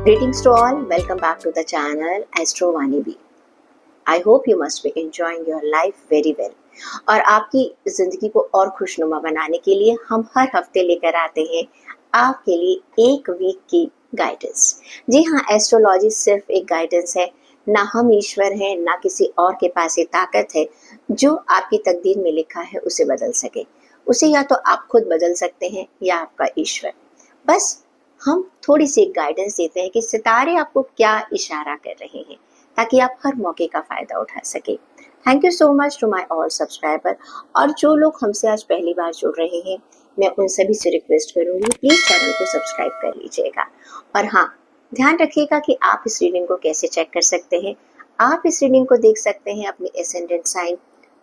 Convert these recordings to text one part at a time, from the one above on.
Greetings to all, welcome back to the channel Astro Vani B. I hope you must be enjoying your life very well. और आपकी ज़िंदगी को और खुशनुमा बनाने के लिए हम हर हफ्ते लेकर आते हैं आपके लिए एक वीक की गाइडेंस। जी हाँ, एस्ट्रोलॉजी सिर्फ एक गाइडेंस है, ना हम ईश्वर हैं, ना किसी और के पास ये ताकत है जो आपकी तकदीर में लिखा है उसे बदल सके। उसे या तो आप खुद बदल सकते हैं या आपका ईश्वर। बस हम थोड़ी सी गाइडेंस देते हैं कि सितारे आपको क्या इशारा कर रहे हैं ताकि आप हर मौके का फ़ायदा उठा सके। Thank you so much to my all subscriber. और जो लोग हमसे आज पहली बार जुड़ रहे हैं, मैं उन सभी से रिक्वेस्ट करूंगी प्लीज़ चैनल को सब्सक्राइब कर लीजिएगा। और हाँ, ध्यान रखिएगा कि आप इस रीडिंग को कैसे चेक कर सकते हैं। आप इस रीडिंग को देख सकते हैं अपने एसेंडेंट साइन,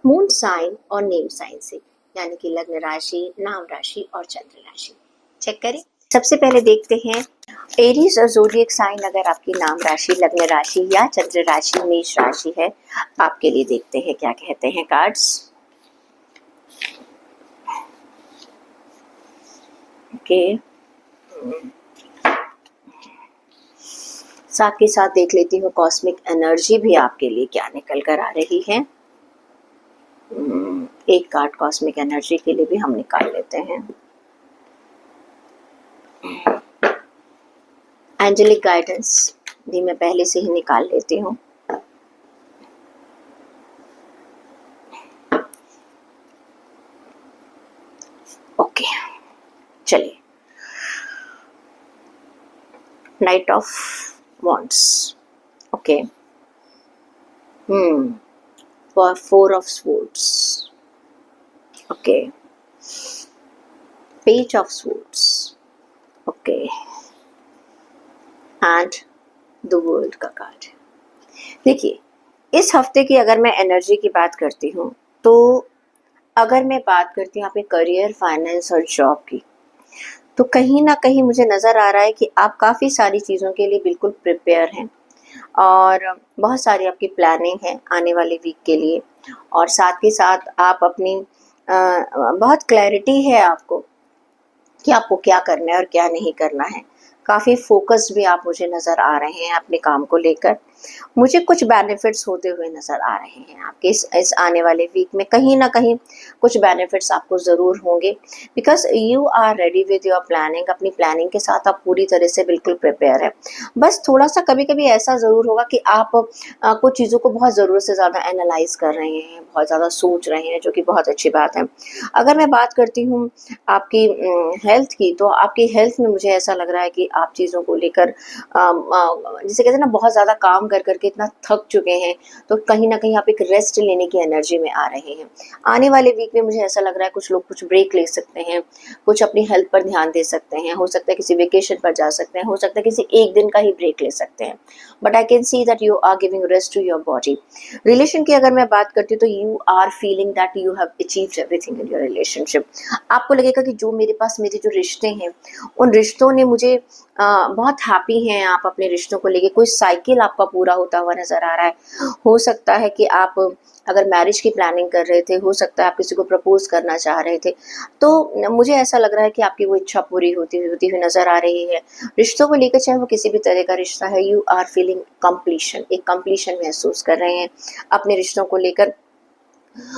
मून साइन और नेम साइन से, यानी कि लग्न राशि, नाम राशि और चंद्र राशि। चेक करें। सबसे पहले देखते हैं एरीज और ज़ोडिएक साइन, अगर आपकी नाम राशि, लग्न राशि या चंद्र राशि मेष राशि है, आपके लिए देखते हैं क्या कहते हैं कार्ड्स। ओके, साथ के साथ देख लेती हूँ कॉस्मिक एनर्जी भी आपके लिए क्या निकल कर आ रही है। एक कार्ड कॉस्मिक एनर्जी के लिए भी हम निकाल लेते हैं। एंजेलिक गाइडेंस भी मैं पहले से ही निकाल लेती हूँ। ओके, चलिए। Night of wands, okay, four of swords, okay, page of swords, okay, and the world का कार्ड। देखिए, इस हफ्ते की अगर मैं एनर्जी की बात करती हूँ तो अगर मैं बात करती हूँ अपने करियर, फाइनेंस और जॉब की, तो कहीं ना कहीं मुझे नज़र आ रहा है कि आप काफ़ी सारी चीज़ों के लिए बिल्कुल प्रिपेयर हैं और बहुत सारी आपकी प्लानिंग है आने वाले वीक के लिए। और साथ ही साथ आप अपनी बहुत क्लैरिटी है आपको कि आपको क्या करना है और क्या नहीं करना है। काफ़ी फोकस्ड भी आप मुझे नज़र आ रहे हैं अपने काम को लेकर। मुझे कुछ बेनिफिट्स होते हुए नज़र आ रहे हैं आपके इस आने वाले वीक में। कहीं ना कहीं कुछ बेनिफिट्स आपको ज़रूर होंगे, because you are ready with your planning. अपनी प्लानिंग के साथ आप पूरी तरह से बिल्कुल प्रिपेयर है। बस थोड़ा सा कभी कभी ऐसा ज़रूर होगा कि आप कुछ चीज़ों को बहुत ज़रूरत से ज़्यादा एनालाइज कर रहे हैं, बहुत ज़्यादा सोच रहे हैं, जो कि बहुत अच्छी बात है। अगर मैं बात करती हूँ आपकी हेल्थ की, तो आपकी हेल्थ में मुझे ऐसा लग रहा है कि आप चीज़ों को लेकर जिसे कहते हैं ना, बहुत ज़्यादा काम कर करके इतना थक चुके हैं, तो कहीं ना कहीं आप एक रेस्ट लेने की एनर्जी में आ रहे हैं। आने वाले वीक में मुझे ऐसा लग रहा है कुछ लोग कुछ ब्रेक ले सकते हैं, कुछ अपनी हेल्थ पर ध्यान दे सकते हैं, हो सकता है किसी वेकेशन पर जा सकते हैं, हो सकता है किसी एक दिन का ही ब्रेक ले सकते हैं। But I can see that you are giving rest to your body. Relation की अगर मैं बात करती हूँ तो you are feeling that you have achieved everything in your relationship. आपको लगेगा कि जो मेरे पास मेरे जो रिश्ते हैं, उन रिश्तों ने मुझे बहुत हैप्पी हैं आप अपने रिश्तों को लेके। कोई साइकिल आपका पूरा होता हुआ नज़र आ रहा है। हो सकता है कि आप अगर मैरिज की प्लानिंग कर रहे थे, हो सकता है आप किसी को प्रपोज करना चाह रहे थे, तो मुझे ऐसा लग रहा है कि आपकी वो इच्छा पूरी होती हुई नज़र आ रही है। रिश्तों को लेकर, चाहे वो किसी भी तरह का रिश्ता है, यू आर फीलिंग कंप्लीशन, एक कंप्लीशन महसूस कर रहे हैं अपने रिश्तों को लेकर।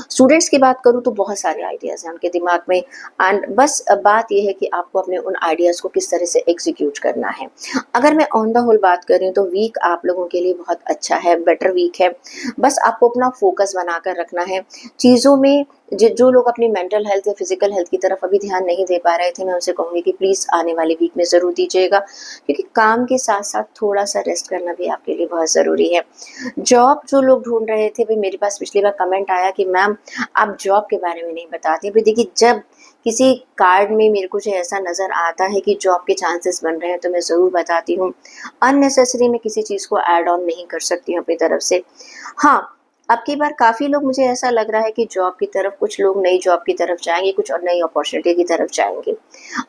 स्टूडेंट्स की बात करूँ तो बहुत सारे आइडियाज़ हैं उनके दिमाग में, एंड बस बात यह है कि आपको अपने उन आइडियाज़ को किस तरह से एग्जीक्यूट करना है। अगर मैं ऑन द होल बात कर रही हूँ तो वीक आप लोगों के लिए बहुत अच्छा है, बेटर वीक है। बस आपको अपना फोकस बनाकर रखना है चीज़ों में। जो लोग अपनी मेंटल हेल्थ या फिजिकल हेल्थ की तरफ अभी ध्यान नहीं दे पा रहे थे, मैं उनसे कहूँगी कि प्लीज़ आने वाले वीक में ज़रूर दीजिएगा, क्योंकि काम के साथ साथ थोड़ा सा रेस्ट करना भी आपके लिए बहुत ज़रूरी है। जॉब जो लोग ढूंढ रहे थे, भाई मेरे पास पिछली बार कमेंट आया कि मैम आप जॉब के बारे में नहीं बताती। भाई देखिए, जब किसी कार्ड में मेरे को जो ऐसा नज़र आता है कि जॉब के चांसेस बन रहे हैं तो मैं ज़रूर बताती हूँ। अननेसेसरी मैं किसी चीज़ को ऐड ऑन नहीं कर सकती हूँ अपनी तरफ से। हाँ, अब की बार काफ़ी लोग, मुझे ऐसा लग रहा है कि जॉब की तरफ, कुछ लोग नई जॉब की तरफ जाएंगे, कुछ और नई अपॉर्चुनिटी की तरफ जाएंगे।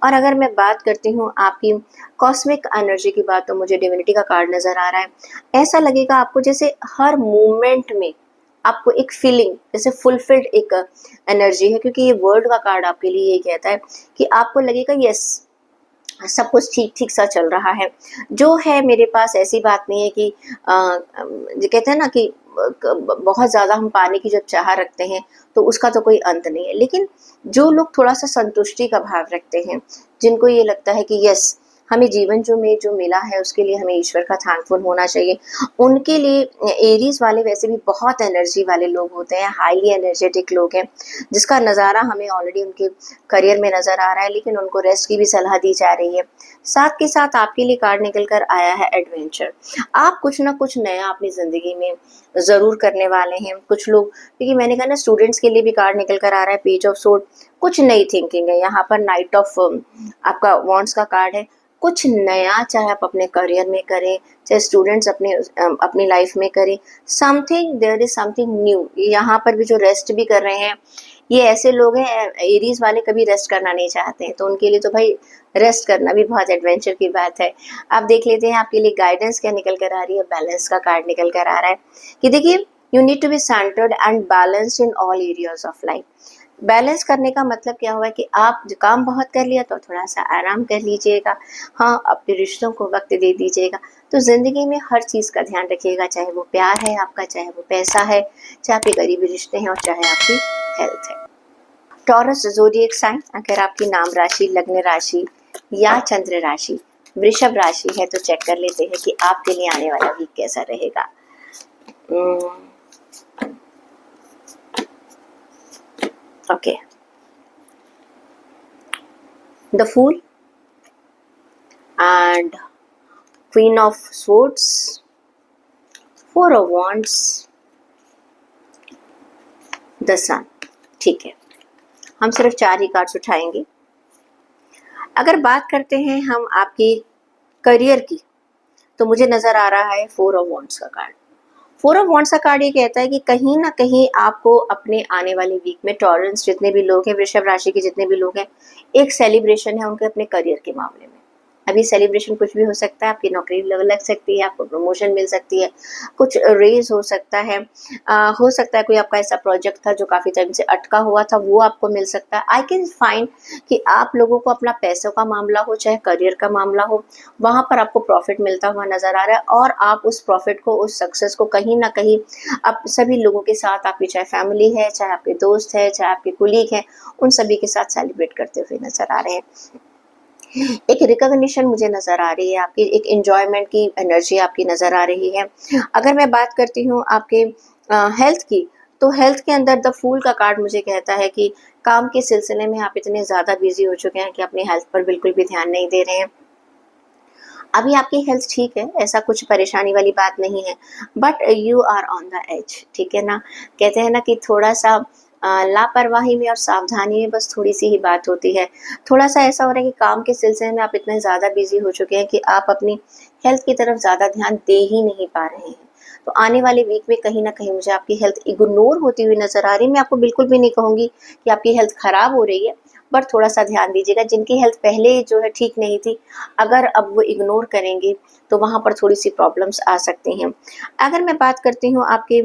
और अगर मैं बात करती हूँ आपकी कॉस्मिक एनर्जी की बात, तो मुझे डिविनिटी का कार्ड नज़र आ रहा है। ऐसा लगेगा आपको जैसे हर मोमेंट में आपको एक फीलिंग, जैसे फुलफिल्ड एक एनर्जी है, क्योंकि ये वर्ड का कार्ड आपके लिए ये कहता है कि आपको लगेगा यस, सब कुछ ठीक ठीक सा चल रहा है। जो है मेरे पास, ऐसी बात नहीं है कि जो कहते हैं ना कि बहुत ज़्यादा हम पाने की जब चाह रखते हैं तो उसका तो कोई अंत नहीं है। लेकिन जो लोग थोड़ा-सा संतुष्टि का भाव रखते हैं, जिनको ये लगता है कि यस, हमें जीवन जो मिला है उसके लिए हमें ईश्वर का थैंकफुल होना चाहिए। उनके लिए एरीज़ वाले वैसे भी बहुत एनर्जी वाले लोग होते हैं, हाईली एनर्जेटिक लोग हैं, जिसका नज़ारा हमें ऑलरेडी उनके करियर में नज़र आ रहा है, लेकिन उनको रेस्ट की भी सलाह दी जा रही है। साथ के साथ आपके लिए कार्ड निकल कर आया है एडवेंचर। आप कुछ ना कुछ नया अपनी ज़िंदगी में ज़रूर करने वाले हैं। कुछ लोग, क्योंकि मैंने कहा ना, स्टूडेंट्स के लिए भी कार्ड निकल कर आ रहा है पेज ऑफ सोर्ड। कुछ नई थिंकिंग है यहाँ पर। नाइट ऑफ आपका वॉन्ड्स का कार्ड है। कुछ नया चाहे आप अपने करियर में करें, चाहे स्टूडेंट्स अपनी लाइफ में करें, something, there is something new. यहाँ पर भी जो रेस्ट भी कर रहे हैं, ये ऐसे लोग हैं, एरीज वाले कभी रेस्ट करना नहीं चाहते हैं, तो उनके लिए तो भाई रेस्ट करना भी बहुत एडवेंचर की बात है। आप देख लेते हैं आपके लिए गाइडेंस क्या निकल कर आ रही है। बैलेंस का कार्ड निकल कर आ रहा है कि देखिए, you need to be centred and balanced in all areas of life. Balance करने का मतलब क्या हुआ कि आप जो काम बहुत कर लिया तो थोड़ा सा आराम कर लीजिएगा। हाँ, अपने रिश्तों को वक्त दे दीजिएगा। तो ज़िंदगी में हर चीज़ का ध्यान रखिएगा, चाहे वो प्यार है आपका, चाहे वो पैसा है, चाहे आपके करीबी रिश्ते हैं, और चाहे आपकी हेल्थ है। टॉरस ज़ोडिएक साइन, अगर आपकी नाम राशि, लग्न राशि या चंद्र राशि वृषभ राशि है तो चेक कर लेते हैं कि आपके लिए आने वाला वीक कैसा रहेगा। Okay, the fool and queen of swords, four of wands, the sun. ठीक है, हम सिर्फ 4 ही कार्ड्स उठाएंगे। अगर बात करते हैं हम आपकी करियर की, तो मुझे नज़र आ रहा है 4 ऑफ वॉन्ड्स का कार्ड। 4 ऑफ वॉन्ड्स का कार्ड ये कहता है कि कहीं ना कहीं आपको अपने आने वाले वीक में, टॉरंस जितने भी लोग हैं, वृषभ राशि के जितने भी लोग हैं, एक सेलिब्रेशन है उनके अपने करियर के मामले में। अभी सेलिब्रेशन कुछ भी हो सकता है, आपकी नौकरी लग सकती है, आपको प्रमोशन मिल सकती है, कुछ रेज हो सकता है, हो सकता है कोई आपका ऐसा प्रोजेक्ट था जो काफ़ी टाइम से अटका हुआ था, वो आपको मिल सकता है। आई कैन फाइंड कि आप लोगों को अपना पैसों का मामला हो चाहे करियर का मामला हो, वहाँ पर आपको प्रॉफिट मिलता हुआ नज़र आ रहा है, और आप उस प्रॉफिट को, उस सक्सेस को कहीं ना कहीं आप सभी लोगों के साथ, आपकी चाहे फैमिली है, चाहे आपके दोस्त है, चाहे आपके कुलीग हैं, उन सभी के साथ सेलिब्रेट करते हुए नज़र आ रहे हैं। एक रिकॉग्निशन मुझे नज़र आ रही है आपकी, एक एंजॉयमेंट की एनर्जी आपकी नज़र आ रही है। अगर मैं बात करती हूँ आपके हेल्थ की, तो हेल्थ के अंदर द फूल का कार्ड मुझे कहता है कि काम के सिलसिले में आप इतने ज़्यादा बिजी हो चुके हैं कि अपनी हेल्थ पर बिल्कुल भी ध्यान नहीं दे रहे हैं। अभी आपकी हेल्थ ठीक है, ऐसा कुछ परेशानी वाली बात नहीं है, but you are on the edge. ठीक है ना, कहते हैं ना कि थोड़ा सा लापरवाही में और सावधानी में बस थोड़ी सी ही बात होती है। थोड़ा सा ऐसा हो रहा है कि काम के सिलसिले में आप इतने ज़्यादा बिजी हो चुके हैं कि आप अपनी हेल्थ की तरफ ज़्यादा ध्यान दे ही नहीं पा रहे हैं। तो आने वाले वीक में कहीं ना कहीं मुझे आपकी हेल्थ इग्नोर होती हुई नज़र आ रही है। मैं आपको बिल्कुल भी नहीं कहूँगी कि आपकी हेल्थ ख़राब हो रही है, बट थोड़ा सा ध्यान दीजिएगा। जिनकी हेल्थ पहले जो है ठीक नहीं थी, अगर अब वो इग्नोर करेंगे तो वहाँ पर थोड़ी सी प्रॉब्लम्स आ सकती हैं। अगर मैं बात करती हूँ आपके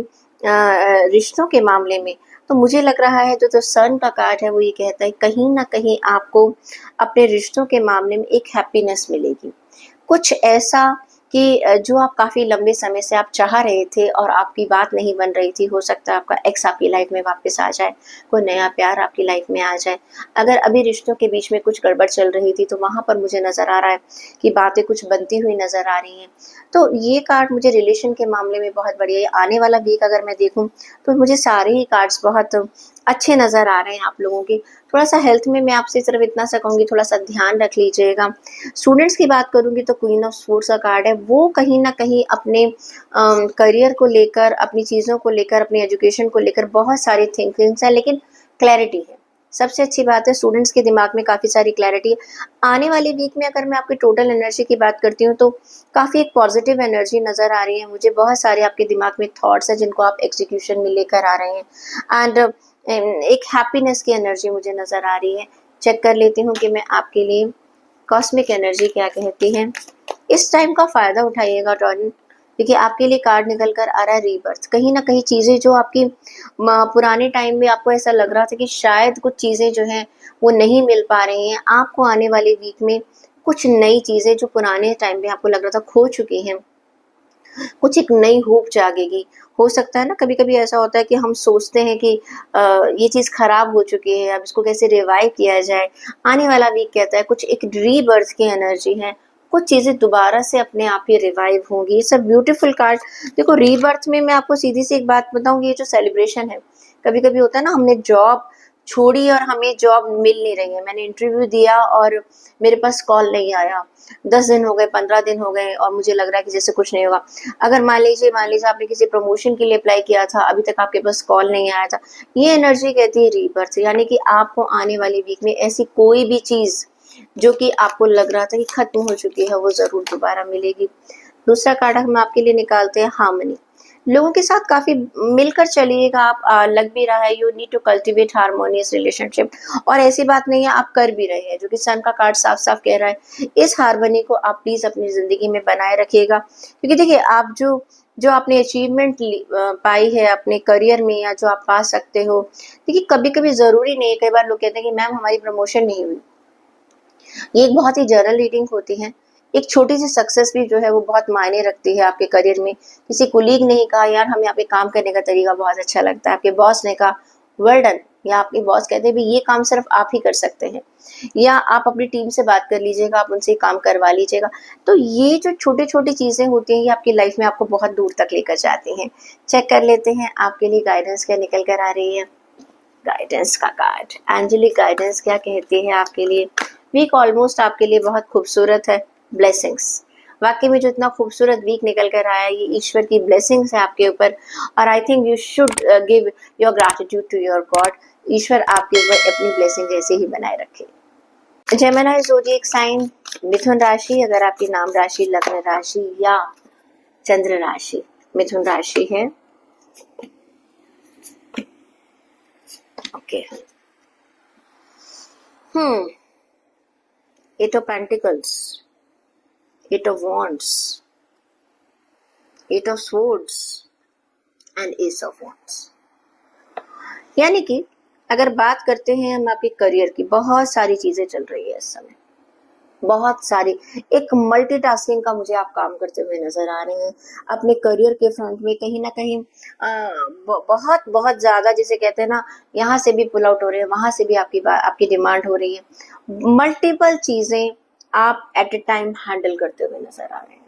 रिश्तों के मामले में, तो मुझे लग रहा है जो सन का कार्ड है वो ये कहता है कहीं ना कहीं आपको अपने रिश्तों के मामले में एक हैप्पीनेस मिलेगी। कुछ ऐसा कि जो आप काफ़ी लंबे समय से आप चाह रहे थे और आपकी बात नहीं बन रही थी, हो सकता है आपका एक्स आपकी लाइफ में वापस आ जाए, कोई नया प्यार आपकी लाइफ में आ जाए। अगर अभी रिश्तों के बीच में कुछ गड़बड़ चल रही थी, तो वहाँ पर मुझे नज़र आ रहा है कि बातें कुछ बनती हुई नज़र आ रही हैं। तो ये कार्ड मुझे रिलेशन के मामले में बहुत बढ़िया है। आने वाला वीक अगर मैं देखूँ तो मुझे सारे ही कार्ड्स बहुत अच्छे नज़र आ रहे हैं आप लोगों के। थोड़ा सा हेल्थ में मैं आपसे सिर्फ इतना सा कहूँगी, थोड़ा सा ध्यान रख लीजिएगा। स्टूडेंट्स की बात करूँगी तो क्वीन ऑफ स्वॉर्ड्स का कार्ड है, वो कहीं ना कहीं अपने करियर को लेकर, अपनी चीज़ों को लेकर, अपनी एजुकेशन को लेकर बहुत सारी थिंकिंग्स है, लेकिन क्लैरिटी है। सबसे अच्छी बात है, स्टूडेंट्स के दिमाग में काफ़ी सारी क्लैरिटी है। आने वाले वीक में अगर मैं आपकी टोटल एनर्जी की बात करती हूँ तो काफ़ी एक पॉजिटिव एनर्जी नज़र आ रही है मुझे। बहुत सारे आपके दिमाग में थॉट्स हैं जिनको आप एग्जीक्यूशन में लेकर आ रहे हैं, एंड एक हैप्पीनेस की एनर्जी मुझे नज़र आ रही है। चेक कर लेती हूँ कि मैं आपके लिए कॉस्मिक एनर्जी क्या कहती है। इस टाइम का फ़ायदा उठाइएगा टॉरन, क्योंकि आपके लिए कार्ड निकल कर आ रहा है रीबर्थ। कहीं ना कहीं चीज़ें जो आपकी पुराने टाइम में आपको ऐसा लग रहा था कि शायद कुछ चीज़ें जो हैं वो नहीं मिल पा रही हैं, आपको आने वाले वीक में कुछ नई चीजें जो पुराने टाइम में आपको लग रहा था खो चुकी हैं, कुछ एक नई होप जागेगी। हो सकता है ना, कभी कभी ऐसा होता है कि हम सोचते हैं कि ये चीज खराब हो चुकी है, अब इसको कैसे रिवाइव किया जाए। आने वाला वीक कहता है कुछ एक रीबर्थ की एनर्जी है, कुछ चीजें दोबारा से अपने आप ही रिवाइव होंगी। ये सब ब्यूटीफुल कार्ड। देखो रीबर्थ में मैं आपको सीधी सी एक बात बताऊंगी, ये जो सेलिब्रेशन है, कभी कभी होता है ना, हमने जॉब छोड़ी और हमें जॉब मिल नहीं रही है, मैंने इंटरव्यू दिया और मेरे पास कॉल नहीं आया, 10 दिन हो गए, 15 दिन हो गए और मुझे लग रहा है कि जैसे कुछ नहीं होगा। अगर मान लीजिए आपने किसी प्रमोशन के लिए अप्लाई किया था, अभी तक आपके पास कॉल नहीं आया था, ये एनर्जी कहती है रीबर्थ। यानी कि आपको आने वाली वीक में ऐसी कोई भी चीज जो कि आपको लग रहा था कि खत्म हो चुकी है, वो जरूर दोबारा मिलेगी। दूसरा कार्ड हम आपके लिए निकालते हैं हार्मनी। लोगों के साथ काफी मिलकर चलिएगा आप, लग भी रहा है you need to cultivate harmonious relationship. और ऐसी बात नहीं है, आप कर भी रहे हैं, जो कि सन का कार्ड साफ साफ कह रहा है। इस हार्मनी को आप प्लीज अपनी जिंदगी में बनाए रखिएगा, क्योंकि देखिए आप जो जो आपने अचीवमेंट पाई है अपने करियर में, या जो आप पा सकते हो, देखिए कभी कभी जरूरी नहीं है, कई बार लोग कहते हैं कि मैम हमारी प्रमोशन नहीं हुई, ये एक बहुत ही जनरल रीडिंग होती है। एक छोटी सी सक्सेस भी जो है वो बहुत मायने रखती है आपके करियर में। किसी कुलीग ने ही कहा यार हमें आपके काम करने का तरीका बहुत अच्छा लगता है, आपके बॉस ने कहा वेल डन, या आपके बॉस कहते हैं भी ये काम सिर्फ आप ही कर सकते हैं, या आप अपनी टीम से बात कर लीजिएगा, आप उनसे काम करवा लीजिएगा। तो ये जो छोटी छोटी चीजें होती हैं, ये आपकी लाइफ में आपको बहुत दूर तक लेकर जाती हैं। चेक कर लेते हैं आपके लिए गाइडेंस क्या निकल कर आ रही है। गाइडेंस का कार्ड, एंजेलिक गाइडेंस क्या कहती है आपके लिए। वीक ऑलमोस्ट आपके लिए बहुत खूबसूरत है। ब्लेसिंग्स, वाकई में जो इतना खूबसूरत वीक निकल कर आया, ये ईश्वर की ब्लेसिंग्स है आपके ऊपर। और I think you should give your gratitude to your God. ईश्वर आपके ऊपर अपनी ब्लेसिंग ऐसे ही बनाए रखे। जेमिनी ज़ोडिएक साइन, मिथुन राशि, अगर आपकी नाम राशि, लग्न राशि या चंद्र राशि मिथुन राशि है, okay. Eight of pentacles, eight of wands, eight of swords and ace of wands. यानी कि अगर बात करते हैं हम आपके करियर की, बहुत सारी चीजें चल रही है इस समय, बहुत सारी। एक मल्टीटास्किंग का मुझे आप काम करते हुए नजर आ रहे हैं अपने करियर के फ्रंट में, कहीं ना कहीं बहुत बहुत ज्यादा, जिसे कहते हैं ना, यहाँ से भी पुल आउट हो रहे हैं, वहां से भी आपकी डिमांड हो रही है। मल्टीपल चीजें आप एट ए टाइम हैंडल करते हुए नजर आ रहे हैं।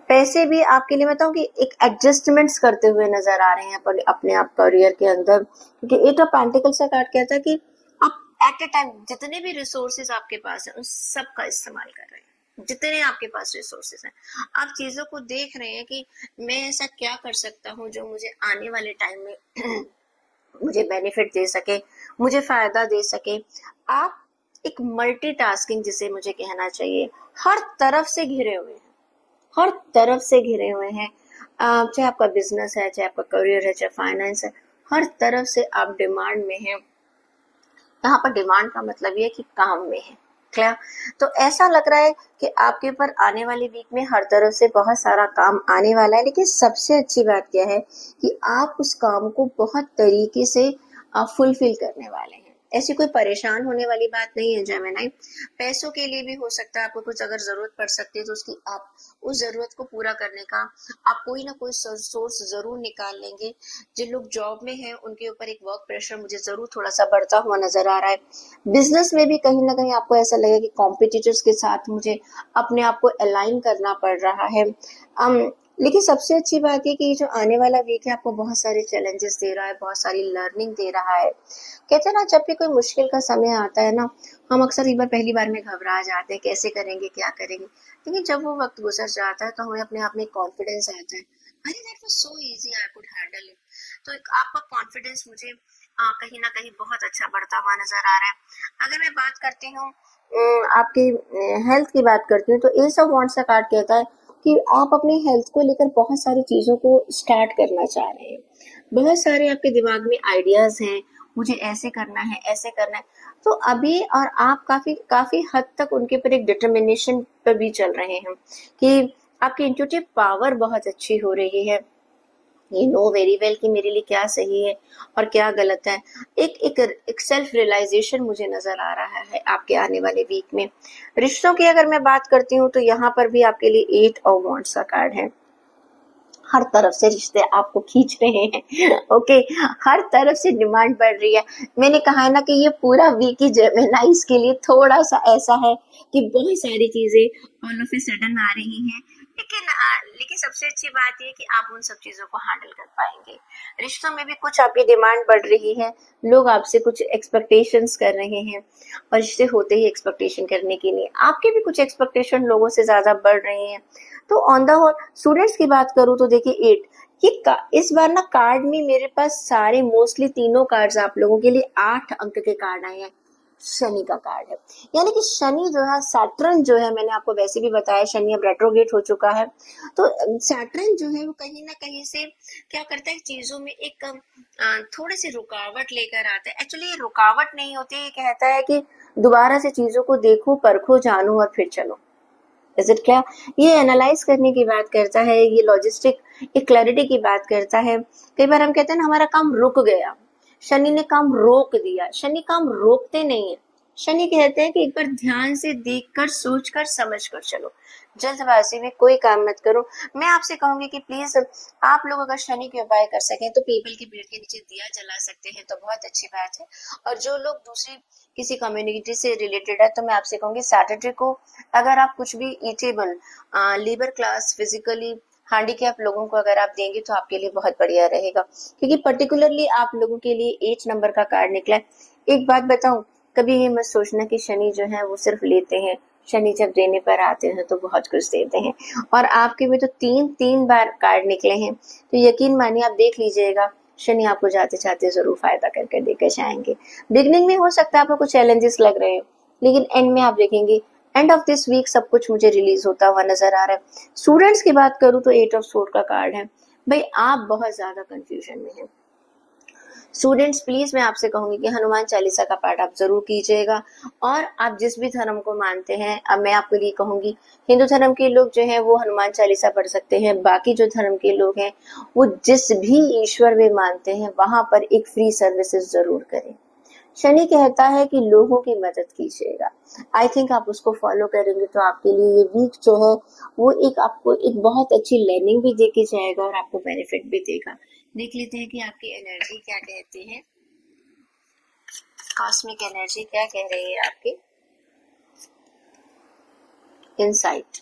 पैसे भी आपके लिए, बताऊं कि एक एडजस्टमेंट्स करते हुए नजर आ रहे हैं अपने आप करियर के अंदर, क्योंकि एट ऑफ पेंटिकल्स का कार्ड कहता है कि आप एट ए टाइम जितने भी रिसोर्सेज आपके पास है उन सब का इस्तेमाल कर रहे हैं। जितने आपके पास रिसोर्सेज हैं, आप चीजों को देख रहे हैं कि मैं ऐसा क्या कर सकता हूँ जो मुझे आने वाले टाइम में मुझे बेनिफिट दे सके, मुझे फायदा दे सके। आप एक मल्टीटास्किंग, जिसे मुझे कहना चाहिए, हर तरफ से घिरे हुए हैं, हर तरफ से घिरे हुए हैं। चाहे आपका बिजनेस है, चाहे आपका करियर है, चाहे फाइनेंस है, हर तरफ से आप डिमांड में हैं। यहाँ पर डिमांड का मतलब ये है कि काम में है, क्या? तो ऐसा लग रहा है कि आपके ऊपर आने वाले वीक में हर तरफ से बहुत सारा काम आने वाला है। लेकिन सबसे अच्छी बात क्या है कि आप उस काम को बहुत तरीके से फुलफिल करने वाले हैं। ऐसी कोई परेशान होने वाली बात नहीं है जेमिनी। पैसों के लिए भी हो सकता है आपको कुछ अगर जरूरत पड़ सकती है, तो उसकी आप उस जरूरत को पूरा करने का आप कोई ना कोई सोर्स जरूर निकाल लेंगे। जिन लोग जॉब में हैं उनके ऊपर एक वर्क प्रेशर मुझे जरूर थोड़ा सा बढ़ता हुआ नजर आ रहा है। बिजनेस में भी कहीं ना कहीं आपको ऐसा लगेगा कि कॉम्पिटिटर्स के साथ मुझे अपने आप को अलाइन करना पड़ रहा है। लेकिन सबसे अच्छी बात है कि ये जो आने वाला वीक है आपको बहुत सारे चैलेंजेस दे रहा है, बहुत सारी लर्निंग दे रहा है। कहते हैं ना, जब भी कोई मुश्किल का समय आता है ना, हम अक्सर एक बार पहली बार में घबरा जाते हैं, कैसे करेंगे, क्या करेंगे। लेकिन जब वो वक्त गुजर जाता है तो हमें अपने आप में कॉन्फिडेंस आता है, अरे that was so easy, I could handle it. तो एक आपका कॉन्फिडेंस मुझे कहीं ना कहीं बहुत अच्छा बढ़ता हुआ नजर आ रहा है। अगर मैं बात करती हूँ आपकी हेल्थ की बात करती हूँ, तो एस ऑफ वांड्स का कार्ड कहता है कि आप अपने हेल्थ को लेकर बहुत सारी चीजों को स्टार्ट करना चाह रहे हैं। बहुत सारे आपके दिमाग में आइडियाज हैं, मुझे ऐसे करना है, ऐसे करना है। तो अभी और आप काफी काफी हद तक उनके ऊपर एक डिटर्मिनेशन पर भी चल रहे हैं कि आपकी इंट्यूटिव पावर बहुत अच्छी हो रही है। ये नो वेरी वेल कि मेरे लिए क्या सही है और क्या गलत है। एक सेल्फ रियलाइजेशन मुझे नजर आ रहा है आपके आने वाले वीक में। रिश्तों की अगर मैं बात करती हूँ तो यहाँ पर भी आपके लिए 8 ऑफ वांड्स का कार्ड है। हर तरफ से रिश्ते आपको खींच रहे हैं। ओके, हर तरफ से डिमांड बढ़ रही है। मैंने कहा है ना कि ये पूरा वीक ही जेमिनाइज के लिए थोड़ा सा ऐसा है कि बहुत सारी चीजें ऑल ऑफ ए सडन आ रही हैं, लेकिन सबसे अच्छी बात ये कि आप उन सब चीजों को हैंडल कर पाएंगे। रिश्तों में भी कुछ आपकी डिमांड बढ़ रही है, लोग आपसे कुछ एक्सपेक्टेशंस कर रहे हैं और रिश्ते होते ही एक्सपेक्टेशन करने के लिए आपके भी कुछ एक्सपेक्टेशन लोगों से ज्यादा बढ़ रही हैं। तो ऑन द होल स्टूडेंट्स की बात करूँ तो देखिए 8, इस बार ना कार्ड में मेरे पास सारे मोस्टली तीनों कार्ड्स आप लोगों के लिए 8 अंक के कार्ड आए हैं। शनि का कार्ड है, यानी कि शनि जो है, सैटर्न जो है, मैंने आपको वैसे भी बताया शनि अब रेट्रोगेट हो चुका है। तो सैटर्न जो है वो कहीं ना कहीं से क्या करता है, चीजों में एक थोड़ी सी रुकावट लेकर आता है। एक्चुअली ये रुकावट नहीं होती, ये कहता है कि दोबारा से चीजों को देखो, परखो, जानो और फिर चलो। इज इट क्या, ये एनालाइज करने की बात करता है, ये लॉजिस्टिक एक क्लैरिटी की बात करता है। कई बार हम कहते हैं ना हमारा काम रुक गया, शनि ने काम रोक दिया। शनि काम रोकते नहीं है, शनि कहते हैं कि एक बार ध्यान से देखकर, सोचकर, समझकर चलो, जल्दबाजी में कोई काम मत करो। मैं आपसे कहूंगी कि प्लीज आप लोग अगर शनि के उपाय कर सकें तो पीपल के पेड़ के नीचे दिया जला सकते हैं तो बहुत अच्छी बात है। और जो लोग दूसरी किसी कम्युनिटी से रिलेटेड है तो मैं आपसे कहूंगी सैटरडे को अगर आप कुछ भी eatable labour class physically handicap लोगों को अगर आप देंगे तो आपके लिए बहुत बढ़िया रहेगा, क्योंकि पर्टिकुलरली आप लोगों के लिए 8 नंबर का कार्ड निकला है। एक बात बताऊं, कभी ये मत सोचना कि शनि जो है वो सिर्फ लेते हैं। शनि जब देने पर आते हैं तो बहुत कुछ देते हैं, और आपके में तो 3 बार कार्ड निकले हैं, तो यकीन मानिए आप देख लीजिएगा शनि आपको जाते जाते जरूर फायदा करके देकर जाएंगे। बिगनिंग में हो सकता है आपको कुछ चैलेंजेस लग रहे हो, लेकिन एंड में आप देखेंगे एंड ऑफ दिस वीक सब कुछ मुझे रिलीज होता हुआ नजर आ रहा है। स्टूडेंट्स की बात करूं तो 8 ऑफ सोर्ड का कार्ड है। भाई आप बहुत ज्यादा कंफ्यूजन में हैं स्टूडेंट्स, प्लीज मैं आपसे कहूंगी कि हनुमान चालीसा का पाठ आप जरूर कीजिएगा। और आप जिस भी धर्म को मानते हैं, अब मैं आपके लिए कहूंगी हिंदू धर्म के लोग जो हैं वो हनुमान चालीसा पढ़ सकते हैं, बाकी जो धर्म के लोग हैं वो जिस भी ईश्वर वे मानते हैं वहां पर एक फ्री सर्विसेज जरूर करें। शनि कहता है कि लोगों की मदद कीजिएगा। आई थिंक आप उसको फॉलो करेंगे तो आपके लिए ये वीक जो है वो एक आपको एक बहुत अच्छी लर्निंग भी देके जाएगा और आपको बेनिफिट भी देगा। देख लेते हैं कि आपकी एनर्जी क्या कहती है, कॉस्मिक एनर्जी क्या कह रही है आपकी। इंसाइट,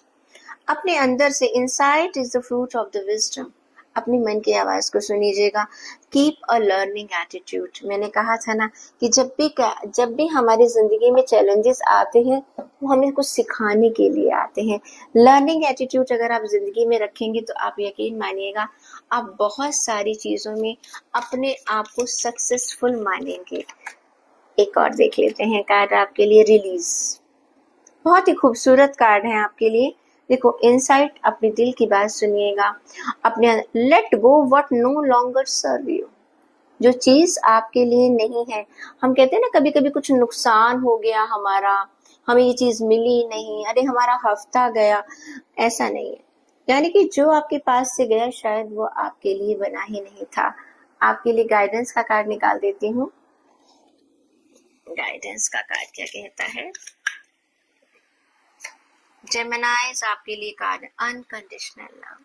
अपने अंदर से, insight is the fruit of the wisdom. अपनी मन की आवाज को सुनिएगा। Keep a learning attitude. मैंने कहा था ना कि जब भी हमारी जिंदगी में चैलेंजेस आते हैं वो हमें कुछ सिखाने के लिए आते हैं। लर्निंग एटीट्यूड अगर आप जिंदगी में रखेंगे तो आप यकीन मानिएगा आप बहुत सारी चीजों में अपने आप को सक्सेसफुल मानेंगे। एक और देख लेते हैं कार्ड आपके लिए, रिलीज। बहुत ही खूबसूरत कार्ड है आपके लिए। देखो, इनसाइट, अपने दिल की बात सुनिएगा। अपने let go what no longer serve you. जो चीज आपके लिए नहीं है, हम कहते हैं ना कभी कभी कुछ नुकसान हो गया हमारा, हमें ये चीज मिली नहीं, अरे हमारा हफ्ता गया, ऐसा नहीं है। यानी कि जो आपके पास से गया शायद वो आपके लिए बना ही नहीं था। आपके लिए गाइडेंस का कार्ड निकाल देती हूँ। गाइडेंस का कार्ड क्या कहता है, जेमिनाइज आपके लिए कार्ड अनकंडीशनल लव।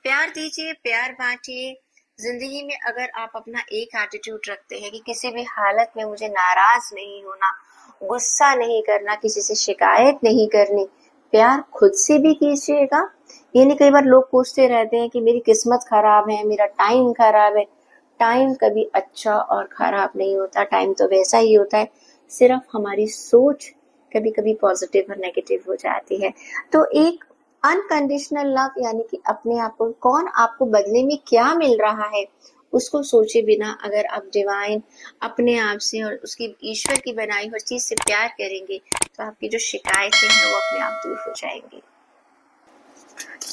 प्यार दीजिए, प्यार बांटिए। जिंदगी में अगर आप अपना एक एटीट्यूड रखते हैं कि किसी भी हालत में मुझे नाराज नहीं होना, गुस्सा नहीं करना, किसी से शिकायत नहीं करनी, प्यार खुद से भी कीजिएगा। ये नहीं, कई बार लोग पूछते रहते हैं कि मेरी किस्मत खराब है, मेरा टाइम खराब है। टाइम कभी अच्छा और खराब नहीं होता, टाइम तो वैसा ही होता है, सिर्फ हमारी सोच कभी कभी पॉजिटिव और नेगेटिव हो जाती है। तो एक अनकंडीशनल लव, यानी कि अपने आप को, कौन आपको बदले में क्या मिल रहा है उसको सोचे बिना अगर आप डिवाइन अपने आप से और उसकी ईश्वर की बनाई हुई चीज से प्यार करेंगे तो आपकी जो शिकायतें हैं वो अपने आप दूर हो जाएंगी।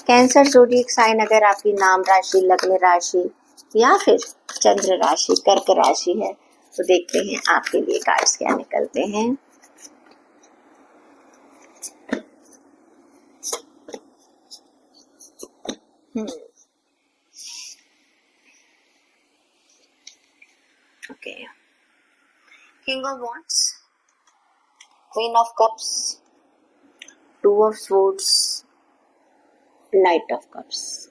कैंसर ज़ोडिएक साइन अगर आपकी नाम राशि, लग्न राशि या फिर चंद्र राशि कर्क राशि है तो देखते हैं आपके लिए कार्ड्स क्या निकलते हैं। Okay, king of wands, queen of cups, two of swords, night of cups.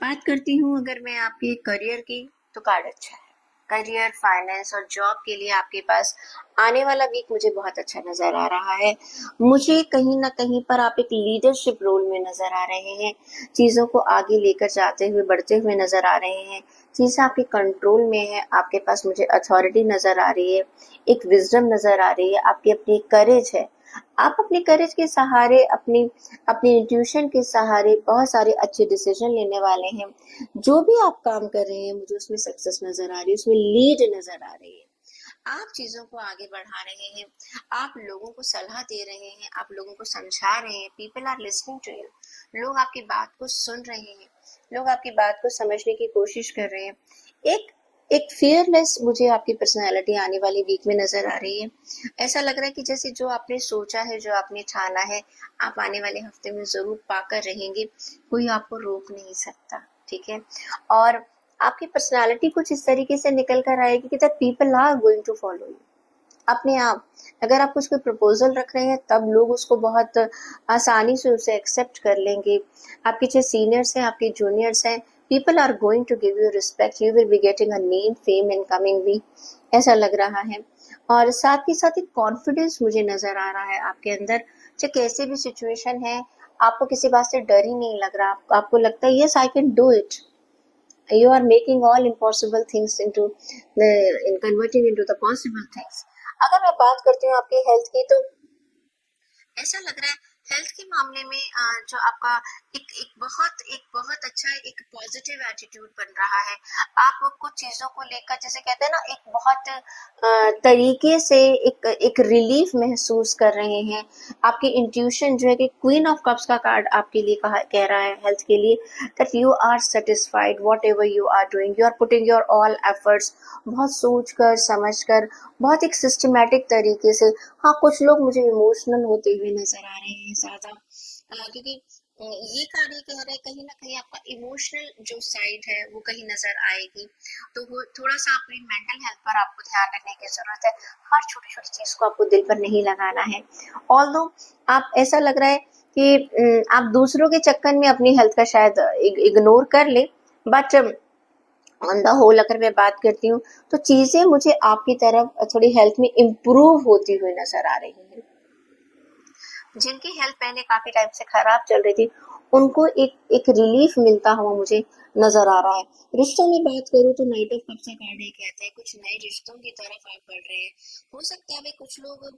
बात करती हूँ अगर मैं आपके करियर की, तो कार्ड अच्छा है। करियर, फाइनेंस और जॉब के लिए आपके पास आने वाला वीक मुझे बहुत अच्छा नजर आ रहा है। मुझे कहीं ना कहीं पर आप एक लीडरशिप रोल में नजर आ रहे हैं, चीजों को आगे लेकर जाते हुए, बढ़ते हुए नजर आ रहे हैं। चीजें आपके कंट्रोल में है, आपके पास मुझे अथॉरिटी नजर आ रही है, एक विजडम नजर आ रही है, आपकी अपनी करेज है। आप अपने करेज के सहारे, अपनी अपनी इंट्यूशन के सहारे बहुत सारे अच्छे डिसीजन लेने वाले हैं। जो भी आप काम कर रहे हैं, मुझे उसमें सक्सेस नजर आ रही है, उसमें लीड नजर आ रही है। आप चीजों को आगे बढ़ा रहे हैं, आप लोगों को सलाह दे रहे हैं, आप लोगों को समझा रहे हैं। People are listening to you. लोग आपकी बात को सुन रहे हैं, लोग आपकी बात को समझने की कोशिश कर रहे हैं। एक एक फियरलेस मुझे आपकी पर्सनालिटी आने वाली वीक में नजर आ रही है। ऐसा लग रहा है कि जैसे जो आपने सोचा है, जो आपने ठाना है, आप आने वाले हफ्ते में जरूर पाकर रहेंगे। कोई आपको रोक नहीं सकता, ठीक है। और आपकी पर्सनालिटी कुछ इस तरीके से निकल कर आएगी कि that people are going to follow you. अपने आप, अगर आप कुछ कोई प्रपोजल रख रहे हैं, तब लोग उसको बहुत आसानी से उसे एक्सेप्ट कर लेंगे। आपके जो सीनियर्स हैं, आपके जूनियर्स हैं, people are going to give you respect. You will be getting a name, fame in coming week, ऐसा लग रहा है। और साथ ही साथ एक कॉन्फिडेंस मुझे नजर आ रहा है आपके अंदर। चाहे कैसे भी सिचुएशन है, आपको किसी बात से डर ही नहीं लग रहा। आपको लगता है yes I can do it. You are making all impossible things into in converting into the possible things. अगर मैं बात करती हूँ आपकी हेल्थ की, तो ऐसा लग रहा है हेल्थ के मामले में जो आपका एक बहुत अच्छा एक पॉजिटिव एटीट्यूड बन रहा है। आप कुछ चीजों को लेकर, जैसे कहते हैं ना, एक बहुत तरीके से एक रिलीफ महसूस कर रहे हैं। आपकी इंट्यूशन जो है कि क्वीन ऑफ कप्स का कार्ड आपके लिए कह रहा है हेल्थ के लिए, that you are satisfied whatever you are doing, you are putting your all efforts, बहुत सोच कर समझ कर, बहुत एक सिस्टमेटिक तरीके से। हाँ, कुछ लोग मुझे इमोशनल होते हुए नजर आ रहे हैं ज्यादा, क्योंकि ये कार्ड ये कह रहा है कहीं ना कहीं आपका इमोशनल जो साइड है वो कहीं नजर आएगी। तो वो थोड़ा सा अपनी मेंटल हेल्थ पर आपको ध्यान रखने की जरूरत है। हर छोटी छोटी चीज को आपको दिल पर नहीं लगाना है। ऑल्दो आप, ऐसा लग रहा है कि आप दूसरों के चक्कर में अपनी हेल्थ का शायद इग्नोर कर ले, बट ऑन द होल अगर मैं बात करती हूँ, तो चीजें मुझे आपकी तरफ थोड़ी हेल्थ में इम्प्रूव होती हुई नजर आ रही हैं। जिनकी हेल्थ पहले काफी टाइम से खराब चल रही थी, उनको एक रिलीफ मिलता हुआ मुझे नजर आ रहा है। रिश्तों में बात करूँ तो नाइट ऑफ कप्स का कार्ड है, कहता है कुछ नए रिश्तों की तरफ आप बढ़ रहे हैं। हो सकता है कुछ लोग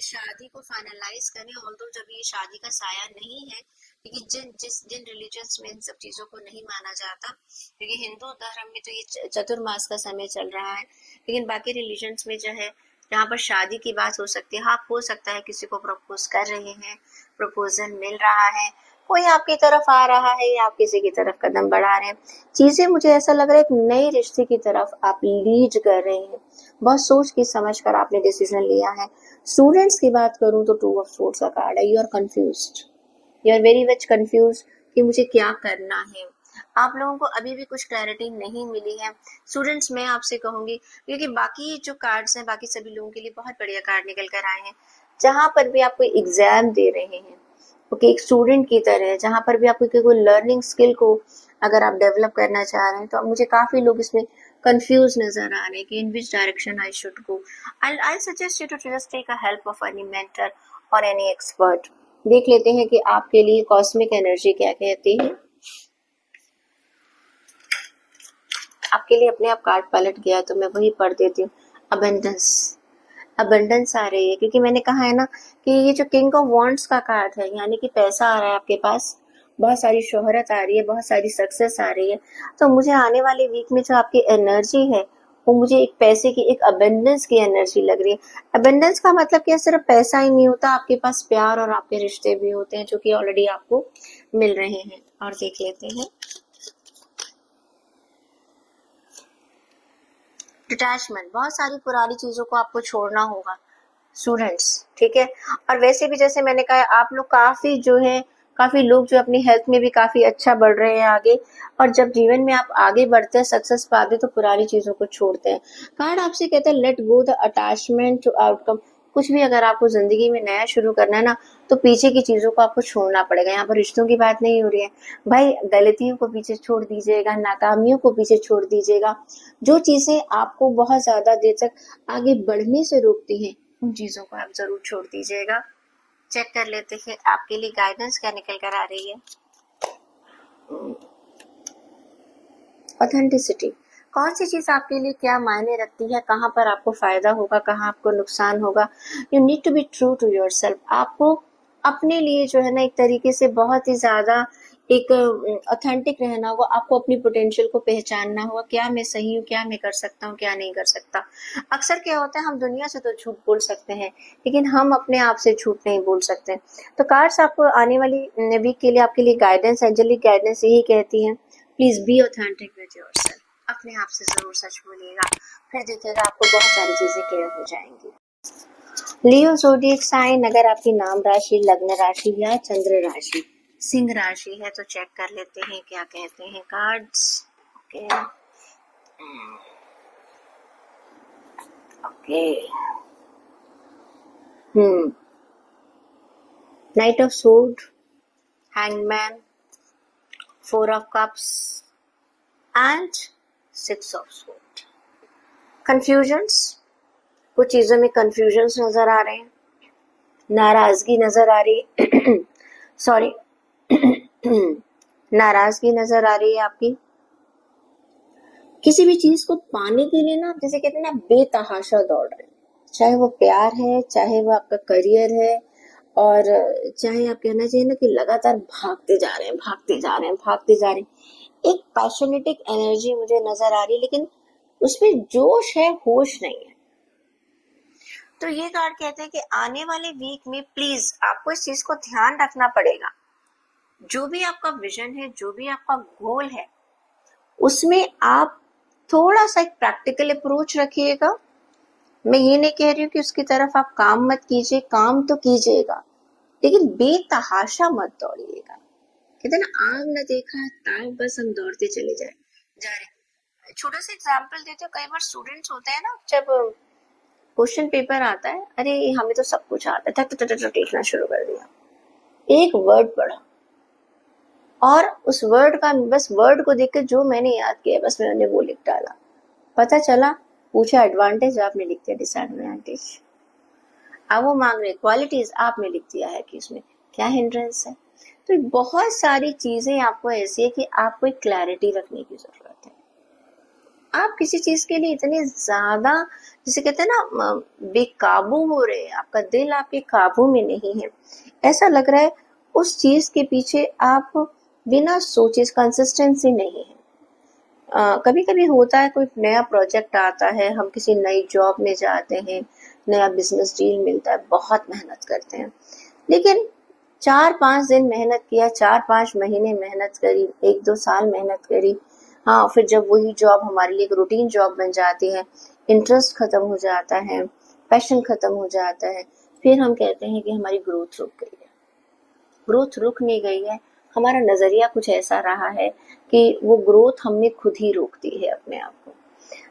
शादी को फाइनलाइज करें, ऑल्दो जब ये शादी का साया नहीं है, क्योंकि जिन रिलीजन्स में इन सब चीजों को नहीं माना जाता, क्योंकि हिंदू धर्म में तो ये चतुर्मास का समय चल रहा है, लेकिन बाकी रिलीजन्स में जो है, यहाँ पर शादी की बात हो सकती है। हाँ, हो सकता है किसी को प्रपोज कर रहे हैं, प्रपोजल मिल रहा है, कोई आपकी तरफ आ रहा है या आप किसी की तरफ कदम बढ़ा रहे हैं। चीजें, मुझे ऐसा लग रहा है एक नए रिश्ते की तरफ आप लीड कर रहे हैं। बहुत सोच के समझ कर आपने डिसीजन लिया है। स्टूडेंट्स की बात करूं तो टू ऑफ सोर्ड्स का कार्ड है। You are confused, you are very much confuse कि मुझे क्या करना है। आप लोगों को अभी भी कुछ क्लैरिटी नहीं मिली है। स्टूडेंट्स, मैं आपसे कहूंगी, क्योंकि बाकी जो कार्ड्स हैं, बाकी सभी लोगों के लिए बहुत बढ़िया कार्ड निकल कर आए हैं। जहां पर भी आप कोई एग्जाम दे रहे हैं, ओके, एक स्टूडेंट की तरह, जहां पर भी आप कोई लर्निंग स्किल को अगर आप डेवलप करना चाह रहे हैं, तो मुझे काफी लोग इसमें कंफ्यूज नजर आ रहे हैं कि in which direction I should go. I suggest you to just take a help of any mentor और एनी एक्सपर्ट। देख लेते हैं कि आपके लिए कॉस्मिक एनर्जी क्या कहती है। आपके लिए अपने आप कार्ड पलट गया, तो मैं वही पढ़ देती हूँ। अबंडेंस, अबंडेंस आ रही है, क्योंकि मैंने कहा है ना कि ये जो किंग ऑफ वॉन्ड्स का कार्ड है, यानी कि पैसा आ रहा है आपके पास, बहुत सारी शोहरत आ रही है, बहुत सारी सक्सेस आ रही है। तो मुझे आने वाले वीक में जो आपकी एनर्जी है, वो मुझे एक पैसे की, एक अबंडेंस की एनर्जी लग रही है। अबंडेंस का मतलब क्या, सिर्फ पैसा ही नहीं होता, आपके पास प्यार और आपके रिश्ते भी होते हैं, जो कि ऑलरेडी आपको मिल रहे हैं। और देख लेते हैं डिटैचमेंट, बहुत सारी पुरानी चीजों को आपको छोड़ना होगा स्टूडेंट्स, ठीक है। और वैसे भी जैसे मैंने कहा, आप लोग काफी जो है काफी लोग जो अपनी हेल्थ में भी काफी अच्छा बढ़ रहे हैं आगे। और जब जीवन में आप आगे बढ़ते हैं, सक्सेस पाते हैं, तो पुरानी चीजों को छोड़ते हैं। कार्ड आपसे कहता है let go the attachment to outcome. कुछ भी अगर आपको जिंदगी में नया शुरू करना है ना, तो पीछे की चीजों को आपको छोड़ना पड़ेगा। यहाँ पर रिश्तों की बात नहीं हो रही है भाई, गलतियों को पीछे छोड़ दीजिएगा, नाकामियों को पीछे छोड़ दीजिएगा। जो चीजें आपको बहुत ज्यादा देर तक आगे बढ़ने से रोकती हैं, उन चीजों को आप जरूर छोड़ दीजिएगा। चेक कर लेते हैं आपके लिए गाइडेंस क्या निकल कर आ रही है। ऑथेंटिसिटी, कौन सी चीज आपके लिए क्या मायने रखती है, कहाँ पर आपको फायदा होगा, कहाँ आपको नुकसान होगा। You need to be true to yourself. आपको अपने लिए जो है ना एक तरीके से बहुत ही ज्यादा एक ऑथेंटिक रहना होगा। आपको अपनी पोटेंशियल को पहचानना होगा, क्या मैं सही हूँ, क्या मैं कर सकता हूँ, क्या नहीं कर सकता। अक्सर क्या होता है, हम दुनिया से तो झूठ बोल सकते हैं, लेकिन हम अपने आप से झूठ नहीं बोल सकते। तो कार्ड्स आपको आने वाली वीक के लिए आपके लिए गाइडेंस, एंजेलिक गाइडेंस यही कहती है, please be authentic with yourself. अपने आप से जरूर सच बोलिएगा, फिर देखिएगा आपको बहुत सारी चीजें क्लियर हो जाएंगी। लियो ज़ोडिएक साइन, अगर आपकी नाम राशि, लग्न राशि या चंद्र राशि सिंह राशि है तो चेक कर लेते हैं क्या कहते हैं cards. Okay okay night of sword, hangman, 4 of cups and 6 of sword. Confusions, कुछ चीजों में कंफ्यूजन्स नजर आ रहे हैं, नाराजगी नजर आ रही है सॉरी नाराजगी नजर आ रही है आपकी। किसी भी चीज को पाने के लिए ना, जैसे कहते हैं ना, बेतहाशा दौड़ रहे हैं। चाहे वो प्यार है, चाहे वो आपका करियर है, और चाहे आप कहना चाहिए ना कि लगातार भागते जा रहे हैं, भागते जा रहे हैं, भागते जा रहे हैं। एक पैशनेटिक एनर्जी मुझे नजर आ रही है, लेकिन उसमें जोश है, होश नहीं है। तो ये कार्ड कहते हैं कि आने वाले वीक में प्लीज आपको इस चीज को ध्यान रखना पड़ेगा। जो भी आपका विजन है, जो भी आपका गोल है, उसमें आप थोड़ा सा एक प्रैक्टिकल अप्रोच रखिएगा। मैं ये नहीं कह रही हूँ कि उसकी तरफ आप काम मत कीजिए, काम तो कीजिएगा, लेकिन बेतहाशा मत दौड़िएगा। कहते ना, आग न देखा ताव, बस हम दौड़ते चले जा रहे। छोटा सा एग्जाम्पल देते हो, कई बार स्टूडेंट्स होते हैं ना, जब क्वेश्चन पेपर आता है, अरे हमें तो सब कुछ आता है, लिखना शुरू कर दिया, एक वर्ड पढ़ा और उस वर्ड का, बस वर्ड को देखकर जो मैंने याद किया बस मैंने वो लिख डाला। पता चला, पूछा एडवांटेज, आपने लिख दिया डिसएडवांटेज। अब वो मांग रहे क्वालिटीज, आपने लिख दिया है कि इसमें क्या हिंड्रेंस है। तो बहुत सारी चीजें आपको ऐसी है कि आपको एक क्लैरिटी रखने की जरूरत है। आप किसी चीज के लिए इतने ज्यादा, जिसे कहते हैं ना, बेकाबू हो रहे हैं, आपका दिल आपके काबू में नहीं है, ऐसा लग रहा है उस चीज के पीछे आप बिना सोचे, कंसिस्टेंसी नहीं है। कभी कभी होता है, कोई नया प्रोजेक्ट आता है, हम किसी नई जॉब में जाते हैं, नया बिजनेस डील मिलता है, बहुत मेहनत करते हैं, लेकिन 4-5 दिन मेहनत किया, 4-5 महीने मेहनत करी, 1-2 साल मेहनत करी, हाँ, फिर जब वही जॉब हमारे लिए एक रूटीन जॉब बन जाती है, इंटरेस्ट खत्म हो जाता है, पैशन खत्म हो जाता है, फिर हम कहते हैं कि हमारी ग्रोथ रुक गई है। ग्रोथ रुक नहीं गई है, हमारा नजरिया कुछ ऐसा रहा है कि वो ग्रोथ हमने खुद ही रोक दी है अपने आप को।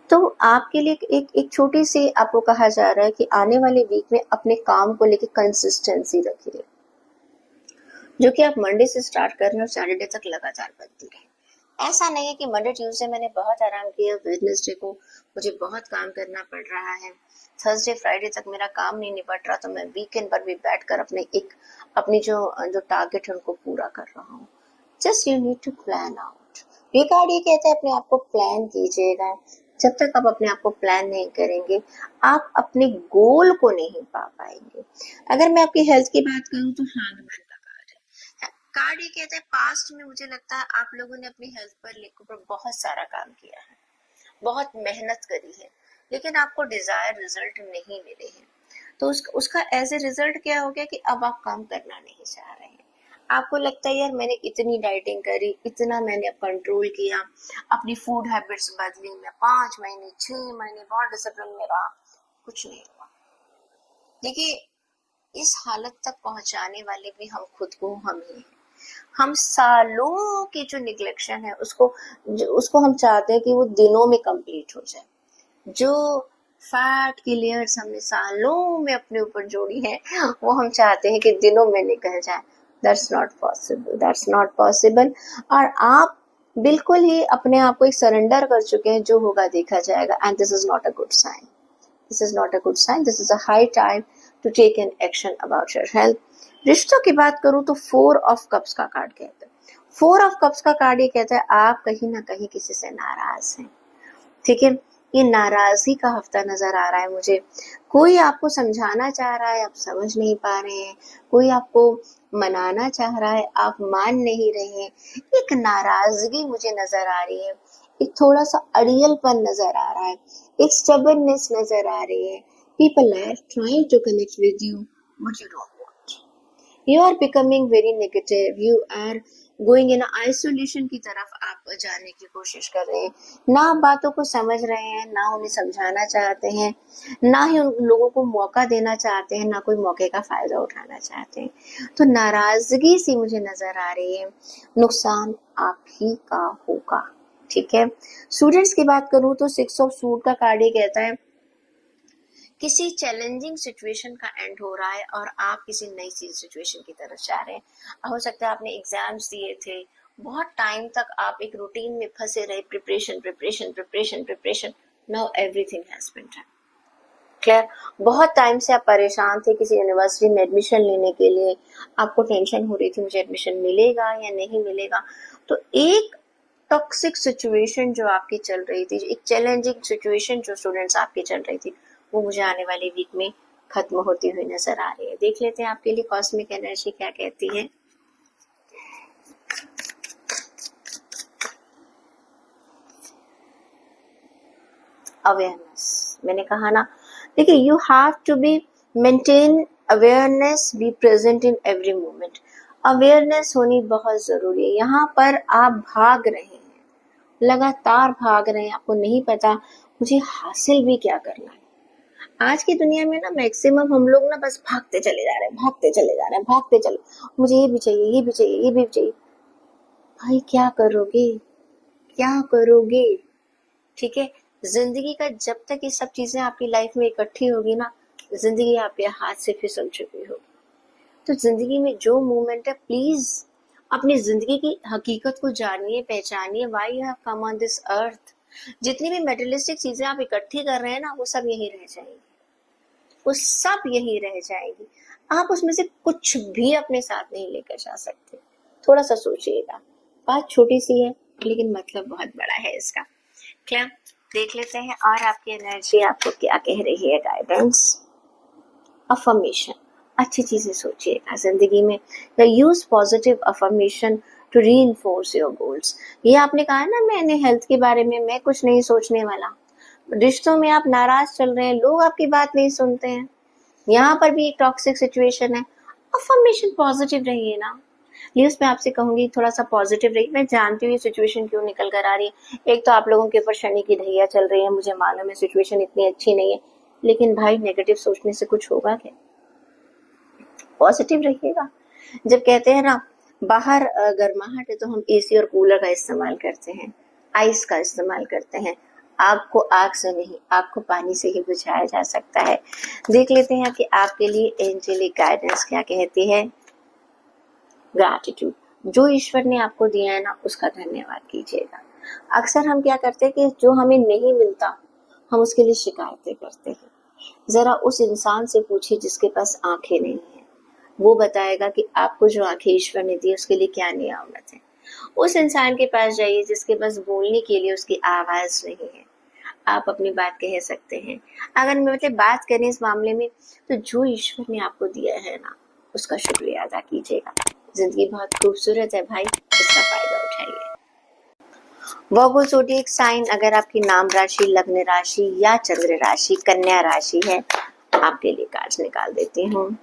तो आपके लिए एक छोटी सी आपको कहा जा रहा है कि आने वाले वीक में अपने काम को लेकर कंसिस्टेंसी रखिए, जो कि आप मंडे से स्टार्ट कर रहे हैं और सैटरडे तक लगातार बनती रहे। ऐसा नहीं है कि मंडे ट्यूसडे मैंने बहुत आराम किया, वेडनेसडे को मुझे बहुत काम करना पड़ रहा है, थर्सडे फ्राइडे तक मेरा काम नहीं निपट रहा, तो मैं वीकेंड पर भी बैठकर अपनी जो टारगेट है उनको पूरा कर रहा हूँ। Just you need to plan out. ये कार्ड ये कहता है अपने आप को प्लान कीजिएगा। जब तक आप अपने आप को प्लान नहीं करेंगे, आप अपने गोल को नहीं पा पाएंगे। अगर मैं आपकी हेल्थ की बात करूँ तो हैंगमैन का कार्ड ये कहता है पास्ट में मुझे लगता है आप लोगों ने अपनी हेल्थ पर बहुत सारा काम किया है, बहुत मेहनत करी है, लेकिन आपको डिजायर रिजल्ट नहीं मिले हैं। तो उसका एज ए रिजल्ट क्या हो गया कि अब आप काम करना नहीं चाह रहे हैं। आपको लगता है यार मैंने इतनी डाइटिंग करी, इतना मैंने कंट्रोल किया, अपनी फूड हैबिट्स बदली, मैं 5 महीने 6 महीने बहुत डिसिप्लिन में रहा, कुछ नहीं हुआ। देखिए, इस हालत तक पहुंचाने वाले भी हम खुद को हम ही हैं। हम सालों की जो निग्लेक्शन है उसको हम चाहते हैं कि वो दिनों में कंप्लीट हो जाए। जो फैट की लेयर्स हमने सालों में अपने ऊपर जोड़ी है वो हम चाहते हैं कि दिनों में निकल जाए। That's not possible, that's not possible. और आप बिल्कुल ही अपने आप को एक सरेंडर कर चुके हैं, जो होगा देखा जाएगा, and this is not a good sign. This is not a good sign, this is a high time to take an action about your health. रिश्तों की बात करूं तो 4 ऑफ कप्स का कार्ड कहता है। 4 ऑफ कप्स का कार्ड ये कहता है आप कहीं ना कहीं किसी से नाराज हैं, ठीक है। ये नाराजगी का हफ्ता नजर आ रहा है मुझे। कोई आपको समझाना चाह रहा है, आप समझ नहीं पा रहे हैं। कोई आपको मनाना चाह रहा है, आप मान नहीं रहे हैं। एक नाराजगी मुझे नजर आ रही है, एक थोड़ा सा अड़ियलपन नजर आ रहा है, एक स्टबर्ननेस नजर आ रही है। People are trying to connect with you but you don't want. You are becoming very negative, you are going in isolation की तरफ आप जाने की कोशिश कर रहे हैं। ना आप बातों को समझ रहे हैं, ना उन्हें समझाना चाहते हैं, ना ही उन लोगों को मौका देना चाहते हैं, ना कोई मौके का फायदा उठाना चाहते हैं। तो नाराजगी सी मुझे नजर आ रही है। नुकसान आप ही का होगा, ठीक है। स्टूडेंट्स की बात करूं तो 6 ऑफ सूट का कार्ड ये कहता है किसी चैलेंजिंग सिचुएशन का एंड हो रहा है और आप किसी नई सिचुएशन की तरफ जा रहे हैं। हो सकता है आपने एग्जाम्स दिए थे, बहुत टाइम तक आप एक रूटीन में फंसे रहे, preparation preparation preparation preparation. Now everything has been done, clear. बहुत टाइम से आप परेशान थे किसी यूनिवर्सिटी में एडमिशन लेने के लिए, आपको टेंशन हो रही थी मुझे एडमिशन मिलेगा या नहीं मिलेगा। तो एक टॉक्सिक सिचुएशन जो आपकी चल रही थी, एक चैलेंजिंग सिचुएशन जो स्टूडेंट्स आपकी चल रही थी, वो मुझे आने वाले वीक में खत्म होती हुई नजर आ रही है। देख लेते हैं आपके लिए कॉस्मिक एनर्जी क्या कहती है। अवेयरनेस, मैंने कहा ना, देखिए you have to be maintain awareness, be present in every moment. Awareness होनी बहुत जरूरी है। यहाँ पर आप भाग रहे हैं, लगातार भाग रहे हैं, आपको नहीं पता मुझे हासिल भी क्या करना है। आज की दुनिया में ना मैक्सिमम हम लोग ना बस भागते चले जा रहे हैं, भागते चले जा रहे हैं, भागते चले, मुझे ये भी चाहिए, ये भी चाहिए, ये भी चाहिए। भाई क्या करोगे, क्या करोगे, ठीक है। जिंदगी का जब तक ये सब चीजें आपकी लाइफ में इकट्ठी होगी ना, जिंदगी आपके हाथ से फिसल चुकी होगी। तो जिंदगी में जो मोमेंट है, प्लीज अपनी जिंदगी की हकीकत को जानिए, पहचानिए। Why you have come on this earth. जितनी भी मेटेरियलिस्टिक चीजें आप इकट्ठी कर रहे हैं ना, वो सब यही रह जाएंगी, वो सब यही रह जाएगी। आप उसमें से कुछ भी अपने साथ नहीं लेकर जा सकते। थोड़ा सा सोचिएगा, बात छोटी सी है लेकिन मतलब बहुत बड़ा है इसका। क्या देख लेते हैं और आपकी एनर्जी आपको क्या कह रही है। गाइडेंस, अफर्मेशन, अच्छी चीजें सोचिएगा जिंदगी में। Use positive affirmation to reinforce your goals. ये आपने कहा ना मैंने हेल्थ के बारे में मैं कुछ नहीं सोचने वाला। रिश्तों में आप नाराज चल रहे हैं, लोग आपकी बात नहीं सुनते हैं, यहाँ पर भी एक टॉक्सिक सिचुएशन है। अफर्मेशन पॉजिटिव रहिए ना। न्यूज में आपसे कहूंगी थोड़ा सा पॉजिटिव रहिए। मैं जानती हूँ ये सिचुएशन क्यों निकल कर आ रही है। एक तो आप लोगों के ऊपर शनि की ढैया चल रही है, मुझे मालूम है सिचुएशन इतनी अच्छी नहीं है, लेकिन भाई नेगेटिव सोचने से कुछ होगा क्या। पॉजिटिव रहिएगा। जब कहते हैं ना बाहर गर्माहट है तो हम एसी और कूलर का इस्तेमाल करते हैं, आइस का इस्तेमाल करते हैं। आग को आग से नहीं, आग को पानी से ही बुझाया जा सकता है। देख लेते हैं कि आपके लिए एंजेलिक गाइडेंस क्या कहती है। ग्रैटिट्यूड, जो ईश्वर ने आपको दिया है ना उसका धन्यवाद कीजिएगा। अक्सर हम क्या करते हैं कि जो हमें नहीं मिलता हम उसके लिए शिकायतें करते हैं। जरा उस इंसान से पूछिए जिसके पास आंखें नहीं है, वो बताएगा कि आपको जो आंखें ईश्वर ने दी उसके लिए क्या नियामत है। उस इंसान के पास जाइए जिसके पास बोलने के लिए उसकी आवाज नहीं है, आप अपनी बात कह सकते हैं। अगर मैं मतलब बात करें इस मामले में, तो जो ईश्वर ने आपको दिया है ना उसका शुक्रिया अदा कीजिएगा। जिंदगी बहुत खूबसूरत है भाई, इसका फायदा उठाइए। वर्गो ज़ोडिएक साइन, अगर आपकी नाम राशि, लग्न राशि या चंद्र राशि कन्या राशि है, आपके लिए कार्ड्स निकाल देती हूँ।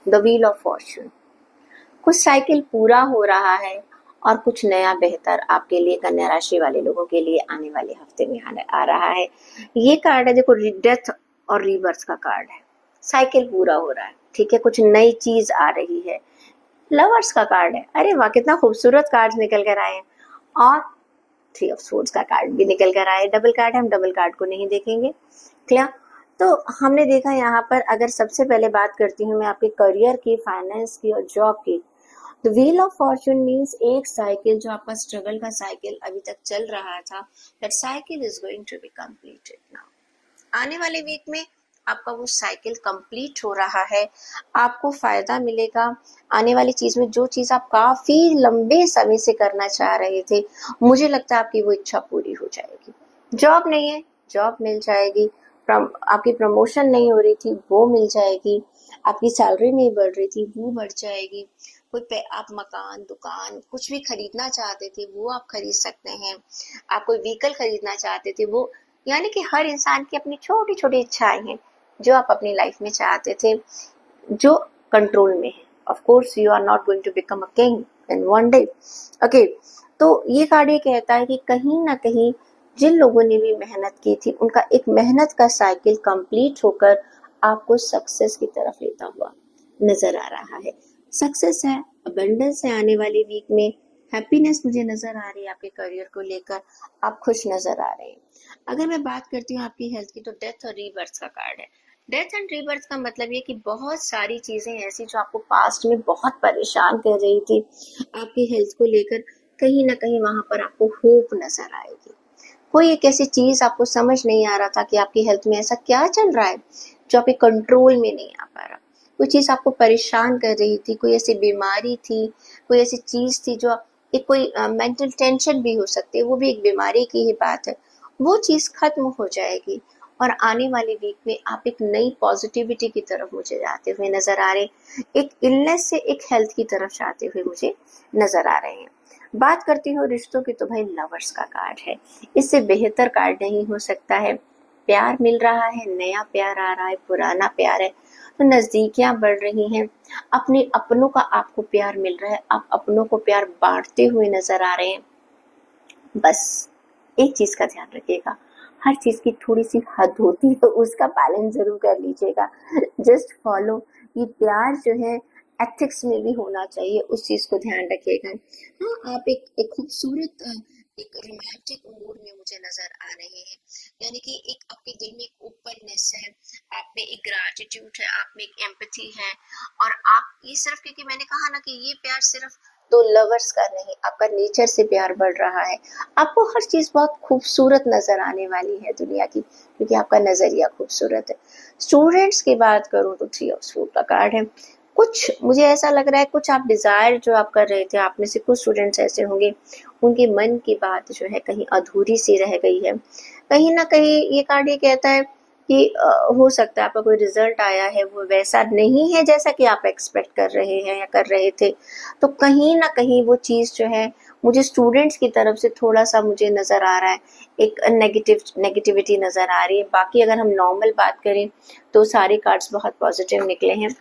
The wheel of Fortune. कुछ साइकिल पूरा हो रहा है और कुछ नया बेहतर आपके लिए कन्या राशि वाले लोगों के लिए आने वाले हफ्ते में आ रहा है। ये कार्ड है, देखो, डेथ और रीबर्थ का कार्ड है। साइकिल पूरा हो रहा है, ठीक है, कुछ नई चीज आ रही है। लवर्स का कार्ड है, अरे वाह, कितना खूबसूरत कार्ड निकल कर आए हैं। और थ्री ऑफ सोर्ड्स का कार्ड भी निकल कर आए। डबल कार्ड है, हम डबल कार्ड को नहीं देखेंगे। क्लियर? तो हमने देखा यहाँ पर, अगर सबसे पहले बात करती हूँ मैं आपके करियर की, फाइनेंस की और जॉब की, तो व्हील ऑफ फॉर्चून मीन्स एक साइकिल जो आपका स्ट्रगल का साइकिल अभी तक चल रहा था, that cycle is going to be completed now. आने वाले वीक में आपका वो साइकिल कंप्लीट हो रहा है, आपको फायदा मिलेगा। आने वाली चीज में जो चीज आप काफी लंबे समय से करना चाह रहे थे, मुझे लगता है आपकी वो इच्छा पूरी हो जाएगी। जॉब नहीं है, जॉब मिल जाएगी। आपकी प्रमोशन नहीं हो रही थी, वो मिल जाएगी। आपकी सैलरी नहीं बढ़ रही थी, वो बढ़ जाएगी। कोई आप मकान, दुकान, कुछ भी खरीदना चाहते थे, वो आप खरीद सकते हैं। आप कोई व्हीकल खरीदना चाहते थे, वो, यानी कि हर इंसान की अपनी छोटी छोटी इच्छाएं हैं जो आप अपनी लाइफ में चाहते थे, जो कंट्रोल में है। Of course you are not going to become a king in one day. Okay, तो ये कार्ड ये कहता है कि कहीं ना कहीं जिन लोगों ने भी मेहनत की थी, उनका एक मेहनत का साइकिल कंप्लीट होकर आपको सक्सेस की तरफ लेता हुआ नजर आ रहा है। सक्सेस है, अबंडेंस है आने वाले वीक में। हैप्पीनेस मुझे नजर आ रही है आपके करियर को लेकर, आप खुश नजर आ रहे हैं। अगर मैं बात करती हूँ आपकी हेल्थ की, तो डेथ और रीबर्थ का कार्ड है। डेथ एंड रीबर्थ का मतलब ये कि बहुत सारी चीजें ऐसी जो आपको पास्ट में बहुत परेशान कर रही थी, आपकी हेल्थ को लेकर, कहीं ना कहीं वहां पर आपको होप नजर आएगी। कोई एक ऐसी चीज आपको समझ नहीं आ रहा था कि आपकी हेल्थ में ऐसा क्या चल रहा है जो आपके कंट्रोल में नहीं आ पा रहा। कोई चीज आपको परेशान कर रही थी, कोई ऐसी बीमारी थी, कोई ऐसी चीज थी जो एक कोई मेंटल टेंशन भी हो सकती है, वो भी एक बीमारी की ही बात है। वो चीज खत्म हो जाएगी और आने वाले वीक में आप एक नई पॉजिटिविटी की तरफ मुझे जाते हुए नजर आ रहे, एक इलनेस से एक हेल्थ की तरफ जाते हुए मुझे नजर आ रहे हैं। बात करती हूँ रिश्तों की, तो भाई लवर्स का कार्ड है। इससे बेहतर कार्ड नहीं हो सकता है। प्यार मिल रहा है, नया प्यार आ रहा है, पुराना प्यार है, तो नजदीकियां बढ़ रही हैं। अपने अपनों का आपको प्यार मिल रहा है, आप अपनों को प्यार बांटते हुए नजर आ रहे हैं। बस एक चीज का ध्यान रखिएगा, हर चीज की थोड़ी सी हद होती है, उसका पालन जरूर कर लीजिएगा। जस्ट फॉलो, ये प्यार जो है एथिक्स में भी होना चाहिए, उस चीज को ध्यान रखिएगा। हाँ, आप एक खूबसूरत एक रोमांटिक मूड में मुझे नजर आ रहे हैं, यानी कि एक आपके दिल में एक ओपननेस है, आप में एक ग्रैटिट्यूड है, आप में एक एम्पैथी है। और आप ये सिर्फ, क्योंकि मैंने कहा ना कि ये प्यार सिर्फ दो लवर्स का नहीं, आपका नेचर से प्यार बढ़ रहा है। आपको हर चीज बहुत खूबसूरत नजर आने वाली है दुनिया की, क्योंकि आपका नजरिया खूबसूरत है। स्टूडेंट्स की बात करूं तो थ्री ऑफ स्वॉर्ड का कार्ड है। कुछ मुझे ऐसा लग रहा है, कुछ आप डिजायर जो आप कर रहे थे, आप में से कुछ स्टूडेंट्स ऐसे होंगे उनके मन की बात जो है कहीं अधूरी सी रह गई है। कहीं ना कहीं ये कार्ड ये कहता है कि हो सकता है आपका कोई रिजल्ट आया है, वो वैसा नहीं है जैसा कि आप एक्सपेक्ट कर रहे हैं या कर रहे थे। तो कहीं ना कहीं वो चीज़ जो है, मुझे स्टूडेंट्स की तरफ से थोड़ा सा मुझे नज़र आ रहा है, एक नेगेटिविटी नज़र आ रही है। बाकी अगर हम नॉर्मल बात करें तो सारे कार्ड्स बहुत पॉजिटिव निकले हैं।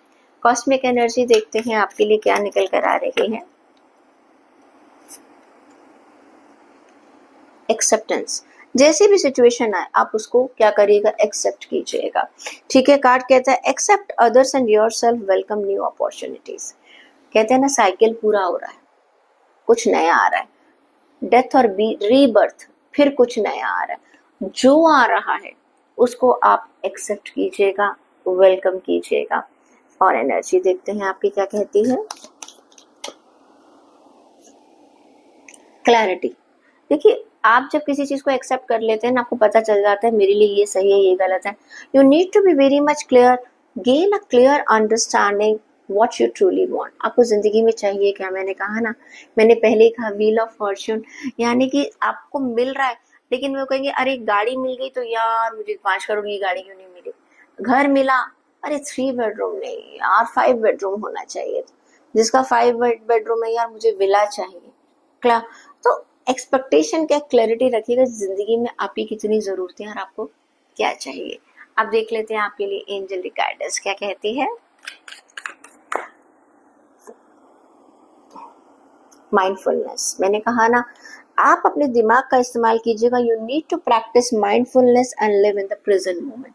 कॉस्मिक एनर्जी देखते हैं आपके लिए क्या निकल कर आ रही है। एक्सेप्टेंस, जैसी भी सिचुएशन आए आप उसको क्या करिएगा, एक्सेप्ट कीजिएगा। ठीक है, कार्ड कहता है accept others and yourself, welcome new opportunities. कहते हैं ना, साइकिल पूरा हो रहा है, कुछ नया आ रहा है। डेथ और रीबर्थ, फिर कुछ नया आ रहा है। जो आ रहा है उसको आप एक्सेप्ट कीजिएगा, वेलकम कीजिएगा। और एनर्जी देखते हैं आपकी क्या कहती है। क्लैरिटी, देखिए, आप जब किसी चीज को एक्सेप्ट कर लेते हैं ना, आपको पता चल जाता है मेरे लिए ये सही है, ये गलत है। You need to be very much clear, gain a clear understanding what you truly want. आपको जिंदगी में चाहिए क्या, मैंने कहा ना, मैंने पहले ही कहा व्हील ऑफ फॉर्च्यून, यानी कि आपको मिल रहा है, लेकिन वो कहेंगे अरे गाड़ी मिल गई तो यार मुझे 5 करोड़ की गाड़ी क्यों नहीं मिली। घर मिला, अरे 3 बेडरूम नहीं यार, 5 बेडरूम होना चाहिए। जिसका 5 बेडरूम है यार, मुझे विला चाहिए। क्ला तो एक्सपेक्टेशन क्या, क्लैरिटी रखिएगा जिंदगी में आपकी कितनी जरूरतें हैं और आपको क्या चाहिए। अब देख लेते हैं आपके लिए एंजल गाइडेंस क्या कहती है। माइंडफुलनेस, मैंने कहा ना, आप अपने दिमाग का इस्तेमाल कीजिएगा। You need to practice mindfulness and live in the present moment.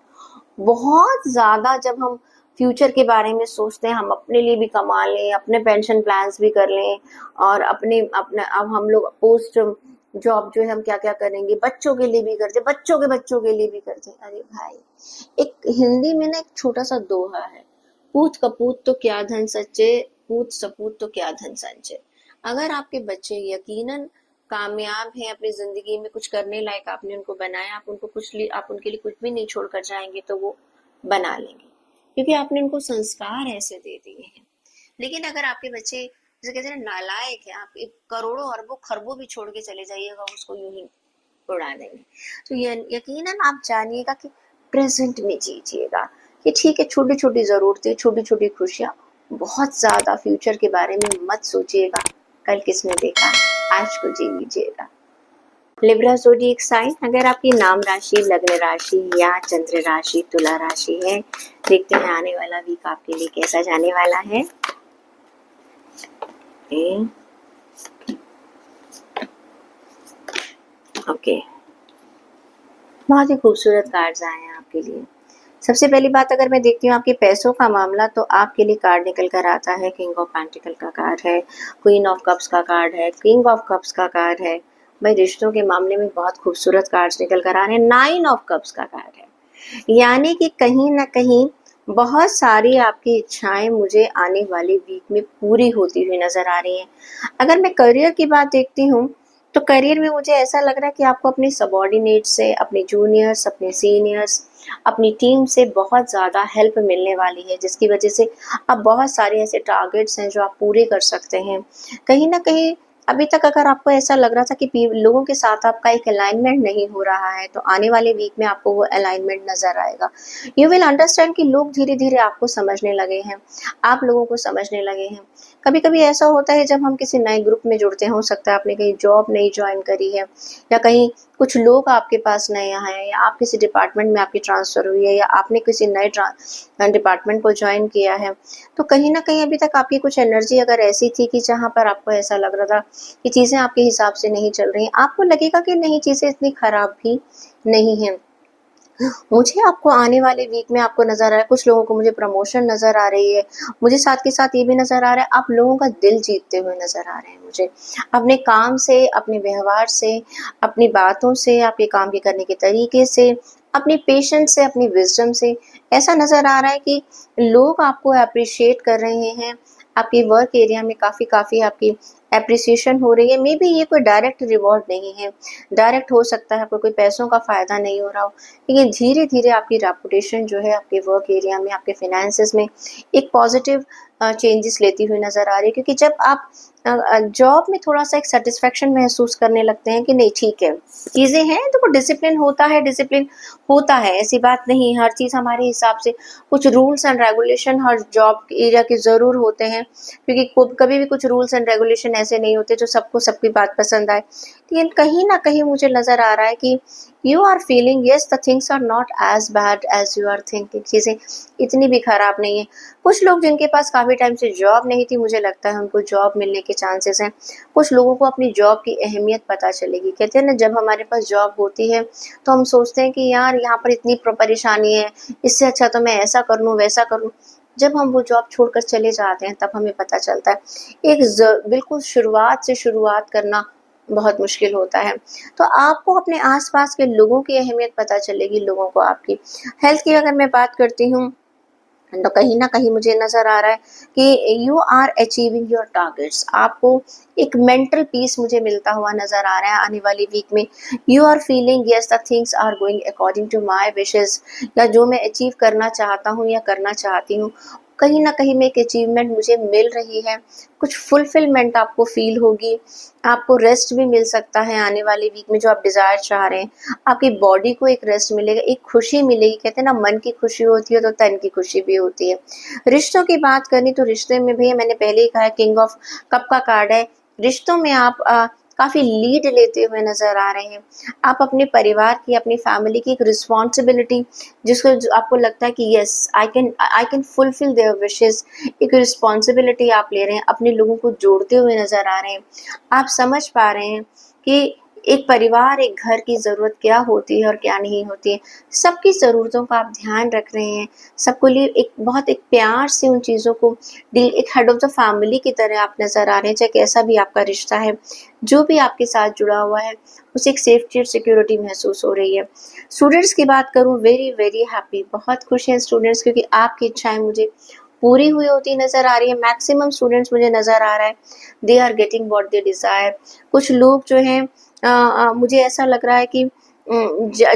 बहुत ज़्यादा जब हम फ्यूचर के बारे में सोचते हैं, हम अपने लिए भी कमा लें, अपने पेंशन प्लान्स भी कर लें, और अपने अपने अब हम लोग पोस्ट जॉब जो है हम क्या क्या करेंगे, बच्चों के लिए भी करते, बच्चों के बच्चों के लिए भी करते। अरे भाई, एक हिंदी में ना एक छोटा सा दोहा है, पूत कपूत तो क्या धन सच्चे, पूत सपूत तो क्या धन संचय। अगर आपके बच्चे यकीनन कामयाब हैं अपनी जिंदगी में, कुछ करने लायक आपने उनको बनाया, आप उनके लिए कुछ भी नहीं छोड़कर जाएंगे तो वो बना लेंगे, क्योंकि आपने उनको संस्कार ऐसे दे दिए हैं। लेकिन अगर आपके बच्चे जैसे कहते हैं ना, नालायक है, आप एक करोड़ों अरबों खरबों भी छोड़ के चले जाइएगा, उसको यूं ही उड़ा देंगे। तो यकीनन आप जानिएगा कि प्रेजेंट में जीजिएगा, कि ठीक है, छोटी छोटी जरूरतें, छोटी छोटी खुशियाँ, बहुत ज्यादा फ्यूचर के बारे में मत सोचिएगा। कल किसने देखा, आज को जी लीजिएगा। लिब्रा ज़ोडिएक साइन, अगर आपकी नाम राशि, लग्न राशि या चंद्र राशि तुला राशि है, देखते हैं आने वाला वीक आपके लिए कैसा जाने वाला है। ओके, बहुत ही खूबसूरत कार्ड्स आए हैं आपके लिए। सबसे पहली बात, अगर मैं देखती हूँ आपके पैसों का मामला, तो आपके लिए कार्ड निकल कर आता है, किंग ऑफ पेंटिकल का कार्ड है, क्वीन ऑफ कप्स का कार्ड है, किंग ऑफ कप्स का कार्ड है। भाई, रिश्तों के मामले में बहुत खूबसूरत कार्ड्स निकल कर आ रहे हैं। नाइन ऑफ कप्स का कार्ड है, यानी कि कहीं ना कहीं बहुत सारी आपकी इच्छाएं मुझे आने वाले वीक में पूरी होती हुई नजर आ रही हैं। अगर मैं करियर की बात देखती हूँ, तो करियर में मुझे ऐसा लग रहा है कि आपको अपने सबॉर्डिनेट से, अपने जूनियर्स, अपने सीनियर्स, अपनी टीम से बहुत ज़्यादा हेल्प मिलने वाली है, जिसकी वजह से अब बहुत सारे ऐसे टारगेट्स हैं जो आप पूरे कर सकते हैं। कहीं ना कहीं अभी तक अगर आपको ऐसा लग रहा था कि लोगों के साथ आपका एक अलाइनमेंट नहीं हो रहा है, तो आने वाले वीक में आपको वो अलाइनमेंट नजर आएगा। यू विल अंडरस्टैंड कि लोग धीरे धीरे आपको समझने लगे हैं, आप लोगों को समझने लगे हैं। कभी कभी ऐसा होता है जब हम किसी नए ग्रुप में जुड़ते हैं, हो सकता है आपने कहीं जॉब नई ज्वाइन करी है, या कहीं कुछ लोग आपके पास नए आए हैं, या आप किसी डिपार्टमेंट में आपकी ट्रांसफ़र हुई है, या आपने किसी नए डिपार्टमेंट को ज्वाइन किया है, तो कहीं ना कहीं अभी तक आपकी कुछ एनर्जी अगर ऐसी थी कि जहाँ पर आपको ऐसा लग रहा था कि चीज़ें आपके हिसाब से नहीं चल रही हैं, आपको लगेगा कि नहीं, चीज़ें इतनी खराब भी नहीं हैं। मुझे आपको आने वाले वीक में आपको नज़र आ रहा है, कुछ लोगों को मुझे प्रमोशन नज़र आ रही है, मुझे साथ के साथ ये भी नज़र आ रहा है आप लोगों का दिल जीतते हुए नज़र आ रहे हैं मुझे, अपने काम से, अपने व्यवहार से, अपनी बातों से, आपके काम के करने के तरीके से, अपनी पेशेंस से, अपनी विजडम से। ऐसा नज़र आ रहा है कि लोग आपको अप्रिशिएट कर रहे हैं, आपके वर्क एरिया में काफ़ी आपकी एप्रिसिएशन हो रही है। मे बी ये कोई डायरेक्ट रिवॉर्ड नहीं है, डायरेक्ट हो सकता है आपको कोई पैसों का फ़ायदा नहीं हो रहा हो, लेकिन धीरे धीरे आपकी रेपुटेशन जो है आपके वर्क एरिया में, आपके फिनेंसेस में एक पॉजिटिव चेंजेस लेती हुई नज़र आ रही है। क्योंकि जब आप जॉब में थोड़ा सा एक सेटिस्फेक्शन महसूस करने लगते हैं कि नहीं ठीक है, चीज़ें हैं, तो वो डिसिप्लिन होता है, डिसिप्लिन होता है, ऐसी बात नहीं, हर चीज़ हमारे हिसाब से, कुछ rules and regulation her job area के ज़रूर होते हैं, क्योंकि कभी भी कुछ रूल्स एंड रेगुलेशन ऐसे नहीं होते जो सबको सबकी बात पसंद आए। लेकिन कहीं ना कहीं मुझे नज़र आ रहा है कि you are feeling yes the things are not as bad as you are thinking, चीज़ें इतनी भी खराब नहीं है। कुछ लोग जिनके पास काफ़ी टाइम से जॉब नहीं थी, मुझे लगता है उनको जॉब मिलने के चांसेस हैं। कुछ लोगों को अपनी जॉब की अहमियत पता चलेगी। कहते हैं ना, जब हमारे पास जॉब होती है तो हम सोचते हैं कि यार यहाँ पर इतनी परेशानी है, इससे अच्छा तो मैं ऐसा कर लूँ, वैसा कर लूँ। जब हम वो जॉब छोड़कर चले जाते हैं तब हमें पता चलता है एक बिल्कुल शुरुआत से शुरुआत करना बहुत मुश्किल होता है। तो आपको अपने आसपास के लोगों की अहमियत पता चलेगी, लोगों को आपकी हेल्थ की अगर मैं बात करती हूँ, तो कहीं ना कहीं मुझे नज़र आ रहा है कि you are achieving your targets, आपको एक मेंटल पीस मुझे मिलता हुआ नज़र आ रहा है आने वाली वीक में। You are feeling yes the things are going according to my wishes, या जो मैं अचीव करना चाहता हूँ या करना चाहती हूँ, कहीं ना कहीं में एक अचीवमेंट मुझे मिल रही है, कुछ फुलफिलमेंट आपको फील होगी, आपको रेस्ट भी मिल सकता है आने वाले वीक में जो आप डिज़ायर चाह रहे हैं, आपकी बॉडी को एक रेस्ट मिलेगा, एक खुशी मिलेगी। कहते हैं ना, मन की खुशी होती है तो तन की खुशी भी होती है। रिश्तों की बात करनी तो रिश्ते में भैया मैंने पहले ही कहा, किंग ऑफ कप का कार्ड है, रिश्तों में आप काफ़ी लीड लेते हुए नज़र आ रहे हैं। आप अपने परिवार की, अपनी फैमिली की एक रिस्पॉन्सिबिलिटी, जिसको जो आपको लगता है कि yes I can fulfil there wishes, एक रिस्पॉन्सिबिलिटी आप ले रहे हैं, अपने लोगों को जोड़ते हुए नज़र आ रहे हैं। आप समझ पा रहे हैं कि एक परिवार, एक घर की ज़रूरत क्या होती है और क्या नहीं होती है। सबकी ज़रूरतों का आप ध्यान रख रहे हैं, सबको लिए एक प्यार से उन चीज़ों को डील, एक हेड ऑफ़ द फैमिली की तरह आप नज़र आ रहे हैं, चाहे कैसा भी आपका रिश्ता है, जो भी आपके साथ जुड़ा हुआ है, उसे एक सेफ्टी और सिक्योरिटी महसूस हो रही है। स्टूडेंट्स की बात करूँ, वेरी वेरी हैप्पी, बहुत खुश हैं स्टूडेंट्स, क्योंकि आपकी इच्छाएँ मुझे पूरी हुई होती नज़र आ रही है। मैक्सिमम स्टूडेंट्स मुझे नज़र आ रहा है, they are getting what they desire. कुछ लोग जो हैं मुझे ऐसा लग रहा है कि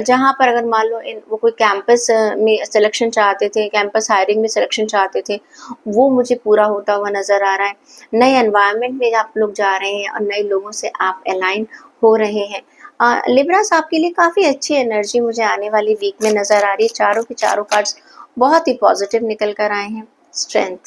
जहाँ पर अगर मान लो वो कोई कैंपस में सिलेक्शन चाहते थे, कैंपस हायरिंग में सिलेक्शन चाहते थे, वो मुझे पूरा होता हुआ नज़र आ रहा है। नए एनवायरनमेंट में आप लोग जा रहे हैं और नए लोगों से आप अलाइन हो रहे हैं। लिब्रास, आपके लिए काफ़ी अच्छी एनर्जी मुझे आने वाली वीक में नज़र आ रही है। चारों के चारों कार्ड्स बहुत ही पॉजिटिव निकल कर आए हैं। स्ट्रेंथ,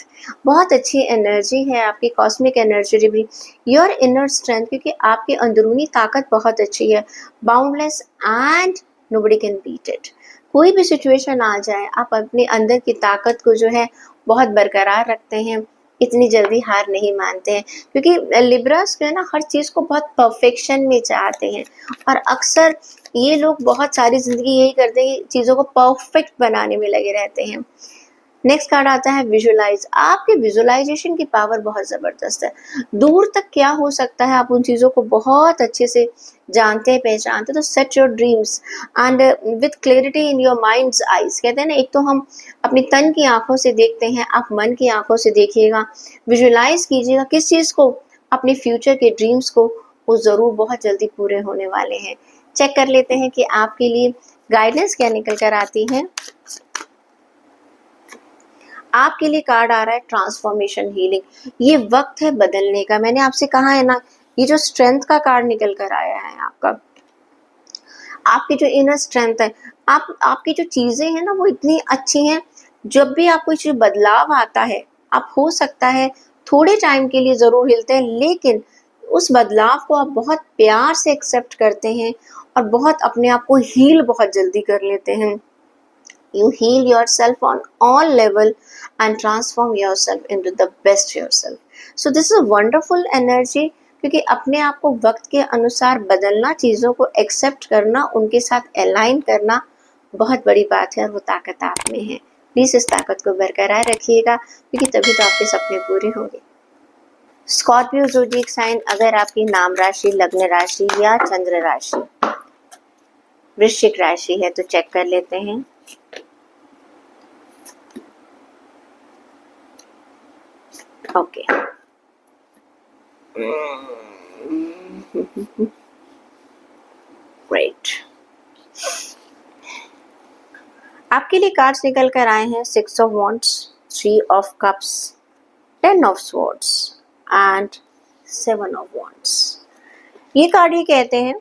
बहुत अच्छी एनर्जी है आपकी, कॉस्मिक एनर्जी भी, योर इनर स्ट्रेंथ, क्योंकि आपकी अंदरूनी ताकत बहुत अच्छी है, boundless and nobody can beat it. कोई भी सिचुएशन आ जाए, आप अपने अंदर की ताकत को जो है बहुत बरकरार रखते हैं, इतनी जल्दी हार नहीं मानते हैं, क्योंकि लिब्रास जो है ना, हर चीज़ को बहुत परफेक्शन में चाहते हैं, और अक्सर ये लोग बहुत सारी ज़िंदगी यही करते हैं कि चीज़ों को परफेक्ट बनाने में लगे रहते हैं। नेक्स्ट कार्ड आता है विजुलाइज। आपके विजुलाइजेशन की पावर बहुत ज़बरदस्त है, दूर तक क्या हो सकता है आप उन चीज़ों को बहुत अच्छे से जानते हैं, पहचानते हैं। तो set your dreams and with clarity in your minds eyes, कहते हैं ना, एक तो हम अपनी तन की आंखों से देखते हैं, आप मन की आंखों से देखिएगा, विजुलाइज कीजिएगा किस चीज़ को, अपने फ्यूचर के ड्रीम्स को, वो ज़रूर बहुत जल्दी पूरे होने वाले हैं। चेक कर लेते हैं कि आपके लिए गाइडेंस क्या निकल कर आती है। आपके लिए कार्ड आ रहा है ट्रांसफॉर्मेशन हीलिंग। ये वक्त है बदलने का। मैंने आपसे कहा है ना, ये जो स्ट्रेंथ का कार्ड निकल कर आया है आपका, आपकी जो इनर स्ट्रेंथ है, आपकी जो चीजें हैं ना, वो इतनी अच्छी हैं। जब भी आप कोई बदलाव आता है, आप हो सकता है थोड़े टाइम के लिए जरूर हिलते हैं, लेकिन उस बदलाव को आप बहुत प्यार से एक्सेप्ट करते हैं और बहुत अपने आप को हील बहुत जल्दी कर लेते हैं। You heal yourself on all level and transform yourself into the best yourself. So this is a wonderful energy, क्योंकि अपने आप को वक्त के अनुसार बदलना, चीज़ों को एक्सेप्ट करना, उनके साथ अलाइन करना बहुत बड़ी बात है, और वो ताकत आप में है। प्लीज़ इस ताकत को बरकरार रखिएगा, क्योंकि तभी तो आपके सपने पूरे होंगे। स्कॉर्पियो ज़ोडिएक साइन, अगर आपकी नाम राशि, लग्न राशि या चंद्र राशि वृश्चिक राशि है तो चेक कर लेते हैं। Okay, great. आपके लिए कार्ड्स निकल कर आए हैं 6 of wands, 3 of cups, 10 of swords and 7 of wands. ये कार्ड ये कहते हैं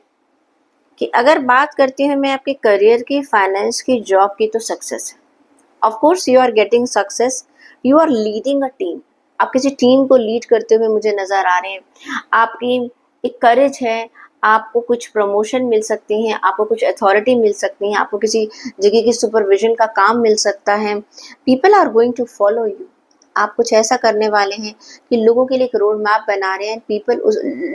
कि अगर बात करती हूँ मैं आपके करियर की, फाइनेंस की, जॉब की, तो सक्सेस है। Of course you are getting success, you are leading a team. आप किसी टीम को लीड करते हुए मुझे नज़र आ रहे हैं। आपकी एक करेज है, आपको कुछ प्रमोशन मिल सकती हैं, आपको कुछ अथॉरिटी मिल सकती है, आपको किसी जगह की सुपरविजन का काम मिल सकता है। People are going to follow you. आप कुछ ऐसा करने वाले हैं कि लोगों के लिए एक रोड मैप बना रहे हैं, पीपल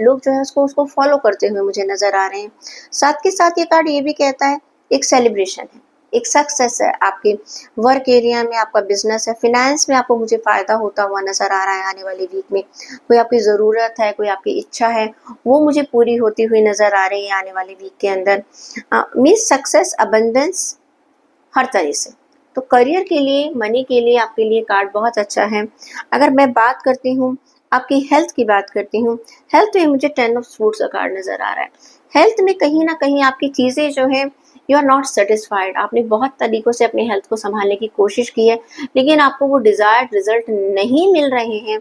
लोग जो है उसको फॉलो करते हुए मुझे नज़र आ रहे हैं। साथ के साथ ये कार्ड ये भी कहता है एक सेलिब्रेशन है, एक सक्सेस है। आपके वर्क एरिया में, आपका बिजनेस है, फिनेंस में आपको मुझे फ़ायदा होता हुआ नज़र आ रहा है आने वाली वीक में। कोई आपकी ज़रूरत है, कोई आपकी इच्छा है, वो मुझे पूरी होती हुई नज़र आ रही है आने वाली वीक के अंदर। मीन्स सक्सेस, अबंडेंस, हर तरह से। तो करियर के लिए, मनी के लिए आपके लिए कार्ड बहुत अच्छा है। अगर मैं बात करती हूँ आपकी हेल्थ की, बात करती हूँ हेल्थ में, मुझे 10 ऑफ स्वॉर्ड्स का कार्ड नज़र आ रहा है। हेल्थ में कहीं ना कहीं आपकी चीज़ें जो है, यू आर नॉट सेटिस्फाइड। आपने बहुत तरीक़ों से अपनी हेल्थ को संभालने की कोशिश की है, लेकिन आपको वो डिज़ायर्ड रिजल्ट नहीं मिल रहे हैं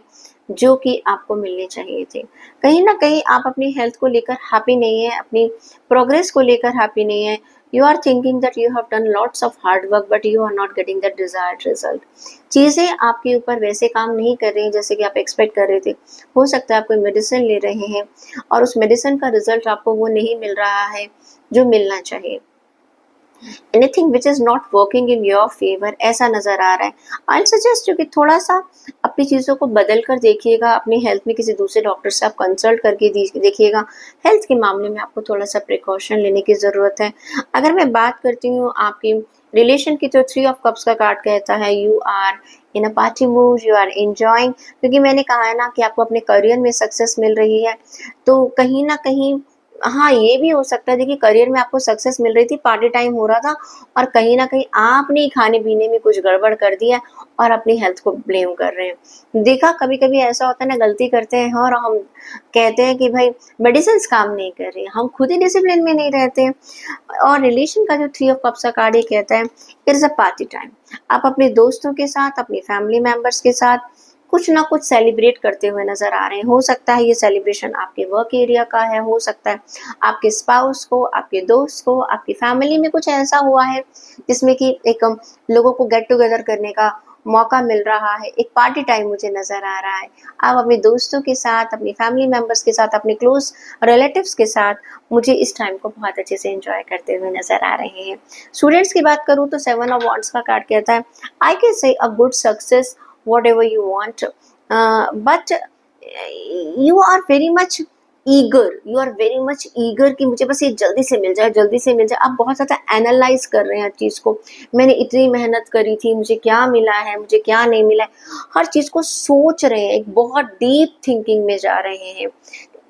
जो कि आपको मिलने चाहिए थे। कहीं ना कहीं आप अपनी हेल्थ को लेकर हैप्पी नहीं है, अपनी प्रोग्रेस को लेकर हैप्पी नहीं है। You are thinking that you have done lots of hard work but you are not getting the desired result. चीज़ें आपके ऊपर वैसे काम नहीं कर रही हैं जैसे कि आप एक्सपेक्ट कर रहे थे। हो सकता है आप कोई मेडिसिन ले रहे हैं और उस मेडिसिन का रिजल्ट आपको वो नहीं मिल रहा है जो मिलना चाहिए। Anything which is not working in your favour ऐसा नज़र आ रहा है। आई सजेस्ट यू कि थोड़ा सा अपनी चीज़ों को बदल कर देखिएगा, अपनी हेल्थ में किसी दूसरे डॉक्टर से आप कंसल्ट करके देखिएगा। हेल्थ के मामले में आपको थोड़ा सा प्रिकॉशन लेने की ज़रूरत है। अगर मैं बात करती हूँ आपकी रिलेशन की, तो 3 ऑफ कप्स का कार्ड कहता है you are in a party mood, you are enjoying, क्योंकि मैंने कहा है ना कि आपको अपने करियर में सक्सेस मिल रही है, तो कहीं ना कहीं हाँ, ये भी हो सकता है। देखिए, करियर में आपको सक्सेस मिल रही थी, पार्टी टाइम हो रहा था और कहीं न कहीं आपने खाने-पीने में कुछ गड़बड़ कर दिया और अपनी हेल्थ को ब्लेम कर रहे हैं। देखा, कभी-कभी ऐसा होता है ना, गलती करते हैं और हम कहते हैं कि भाई मेडिसिन्स काम नहीं कर रही हैं, हम खुद ही डिसिप्लिन में नहीं रहते हैं। और रिलेशन का जो 3 ऑफ कप्स का कार्ड ये कहता है it is a party time. आप अपने दोस्तों के साथ, अपनी फैमिली मेंबर्स के साथ कुछ ना कुछ सेलिब्रेट करते हुए नज़र आ रहे हैं। हो सकता है ये सेलिब्रेशन आपके वर्क एरिया का है, हो सकता है आपके स्पाउस को, आपके दोस्त को, आपकी फैमिली में कुछ ऐसा हुआ है जिसमें कि एक लोगों को गेट टुगेदर करने का मौका मिल रहा है। एक पार्टी टाइम मुझे नज़र आ रहा है। आप अपने दोस्तों के साथ, अपनी फैमिली मेंबर्स के साथ, अपने क्लोज रिलेटिव्स के साथ मुझे इस टाइम को बहुत अच्छे से एंजॉय करते हुए नज़र आ रहे हैं। स्टूडेंट्स की बात करूँ तो 7 ऑफ वॉन्ड्स का कार्ड कहता है I can say a good success whatever you want, but you are very much eager कि मुझे बस ये जल्दी से मिल जाए, जल्दी से मिल जाए। आप बहुत ज़्यादा एनालाइज कर रहे हैं हर चीज़ को। मैंने इतनी मेहनत करी थी, मुझे क्या मिला है, मुझे क्या नहीं मिला है, हर चीज़ को सोच रहे हैं, एक बहुत डीप थिंकिंग में जा रहे हैं,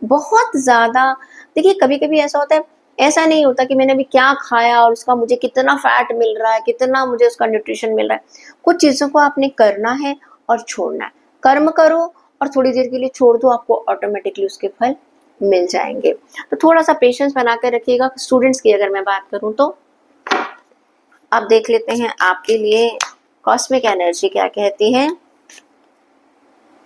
बहुत ज़्यादा। देखिए, कभी-कभी ऐसा होता है, ऐसा नहीं होता कि मैंने अभी क्या खाया और उसका मुझे कितना फैट मिल रहा है, कितना मुझे उसका न्यूट्रिशन मिल रहा है। कुछ चीज़ों को आपने करना है और छोड़ना है। कर्म करो और थोड़ी देर के लिए छोड़ दो, आपको ऑटोमेटिकली उसके फल मिल जाएंगे। तो थोड़ा सा पेशेंस बना के रखिएगा। स्टूडेंट्स की अगर मैं बात करूं तो आप देख लेते हैं आपके लिए कॉस्मिक एनर्जी क्या कहती है।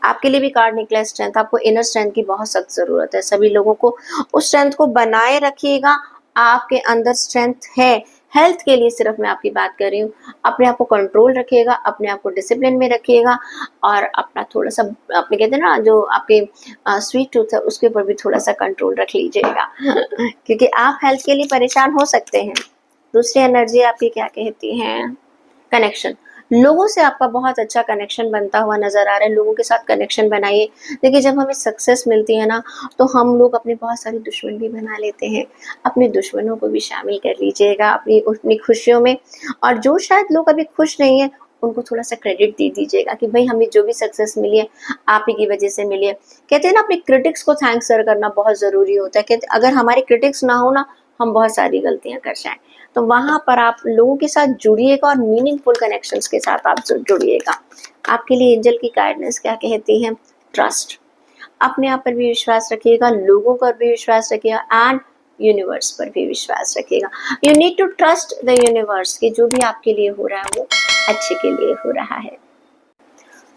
आपके लिए भी कार्ड निकला है स्ट्रेंथ। आपको इनर स्ट्रेंथ की बहुत सख्त ज़रूरत है। सभी लोगों को उस स्ट्रेंथ को बनाए रखिएगा। आपके अंदर स्ट्रेंथ है। हेल्थ के लिए सिर्फ मैं आपकी बात कर रही हूँ। अपने आप को कंट्रोल रखिएगा, अपने आप को डिसिप्लिन में रखिएगा और अपना थोड़ा सा, अपने कहते हैं ना, जो आपके स्वीट टूथ है उसके ऊपर भी थोड़ा सा कंट्रोल रख लीजिएगा क्योंकि आप हेल्थ के लिए परेशान हो सकते हैं। दूसरी एनर्जी आपकी क्या कहती है? कनेक्शन। लोगों से आपका बहुत अच्छा कनेक्शन बनता हुआ नज़र आ रहा है। लोगों के साथ कनेक्शन बनाइए। देखिए, जब हमें सक्सेस मिलती है ना, तो हम लोग अपने बहुत सारे दुश्मन भी बना लेते हैं। अपने दुश्मनों को भी शामिल कर लीजिएगा अपनी खुशियों में। और जो शायद लोग अभी खुश नहीं हैं, उनको थोड़ा सा क्रेडिट दे दीजिएगा कि भाई हमें जो भी सक्सेस मिली है आप ही की वजह से मिली है। कहते हैं ना, अपने क्रिटिक्स को थैंक्स करना बहुत ज़रूरी होता है। कहते अगर हमारे क्रिटिक्स ना हो ना, हम बहुत सारी गलतियाँ कर जाएँ। तो वहाँ पर आप लोगों के साथ जुड़िएगा और मीनिंगफुल कनेक्शंस के साथ आप जुड़िएगा। आपके लिए एंजल की गाइडेंस क्या कहती है? ट्रस्ट। अपने आप पर भी विश्वास रखिएगा, लोगों पर भी विश्वास रखिएगा एंड यूनिवर्स पर भी विश्वास रखिएगा। You need to trust the universe कि जो भी आपके लिए हो रहा है वो अच्छे के लिए हो रहा है।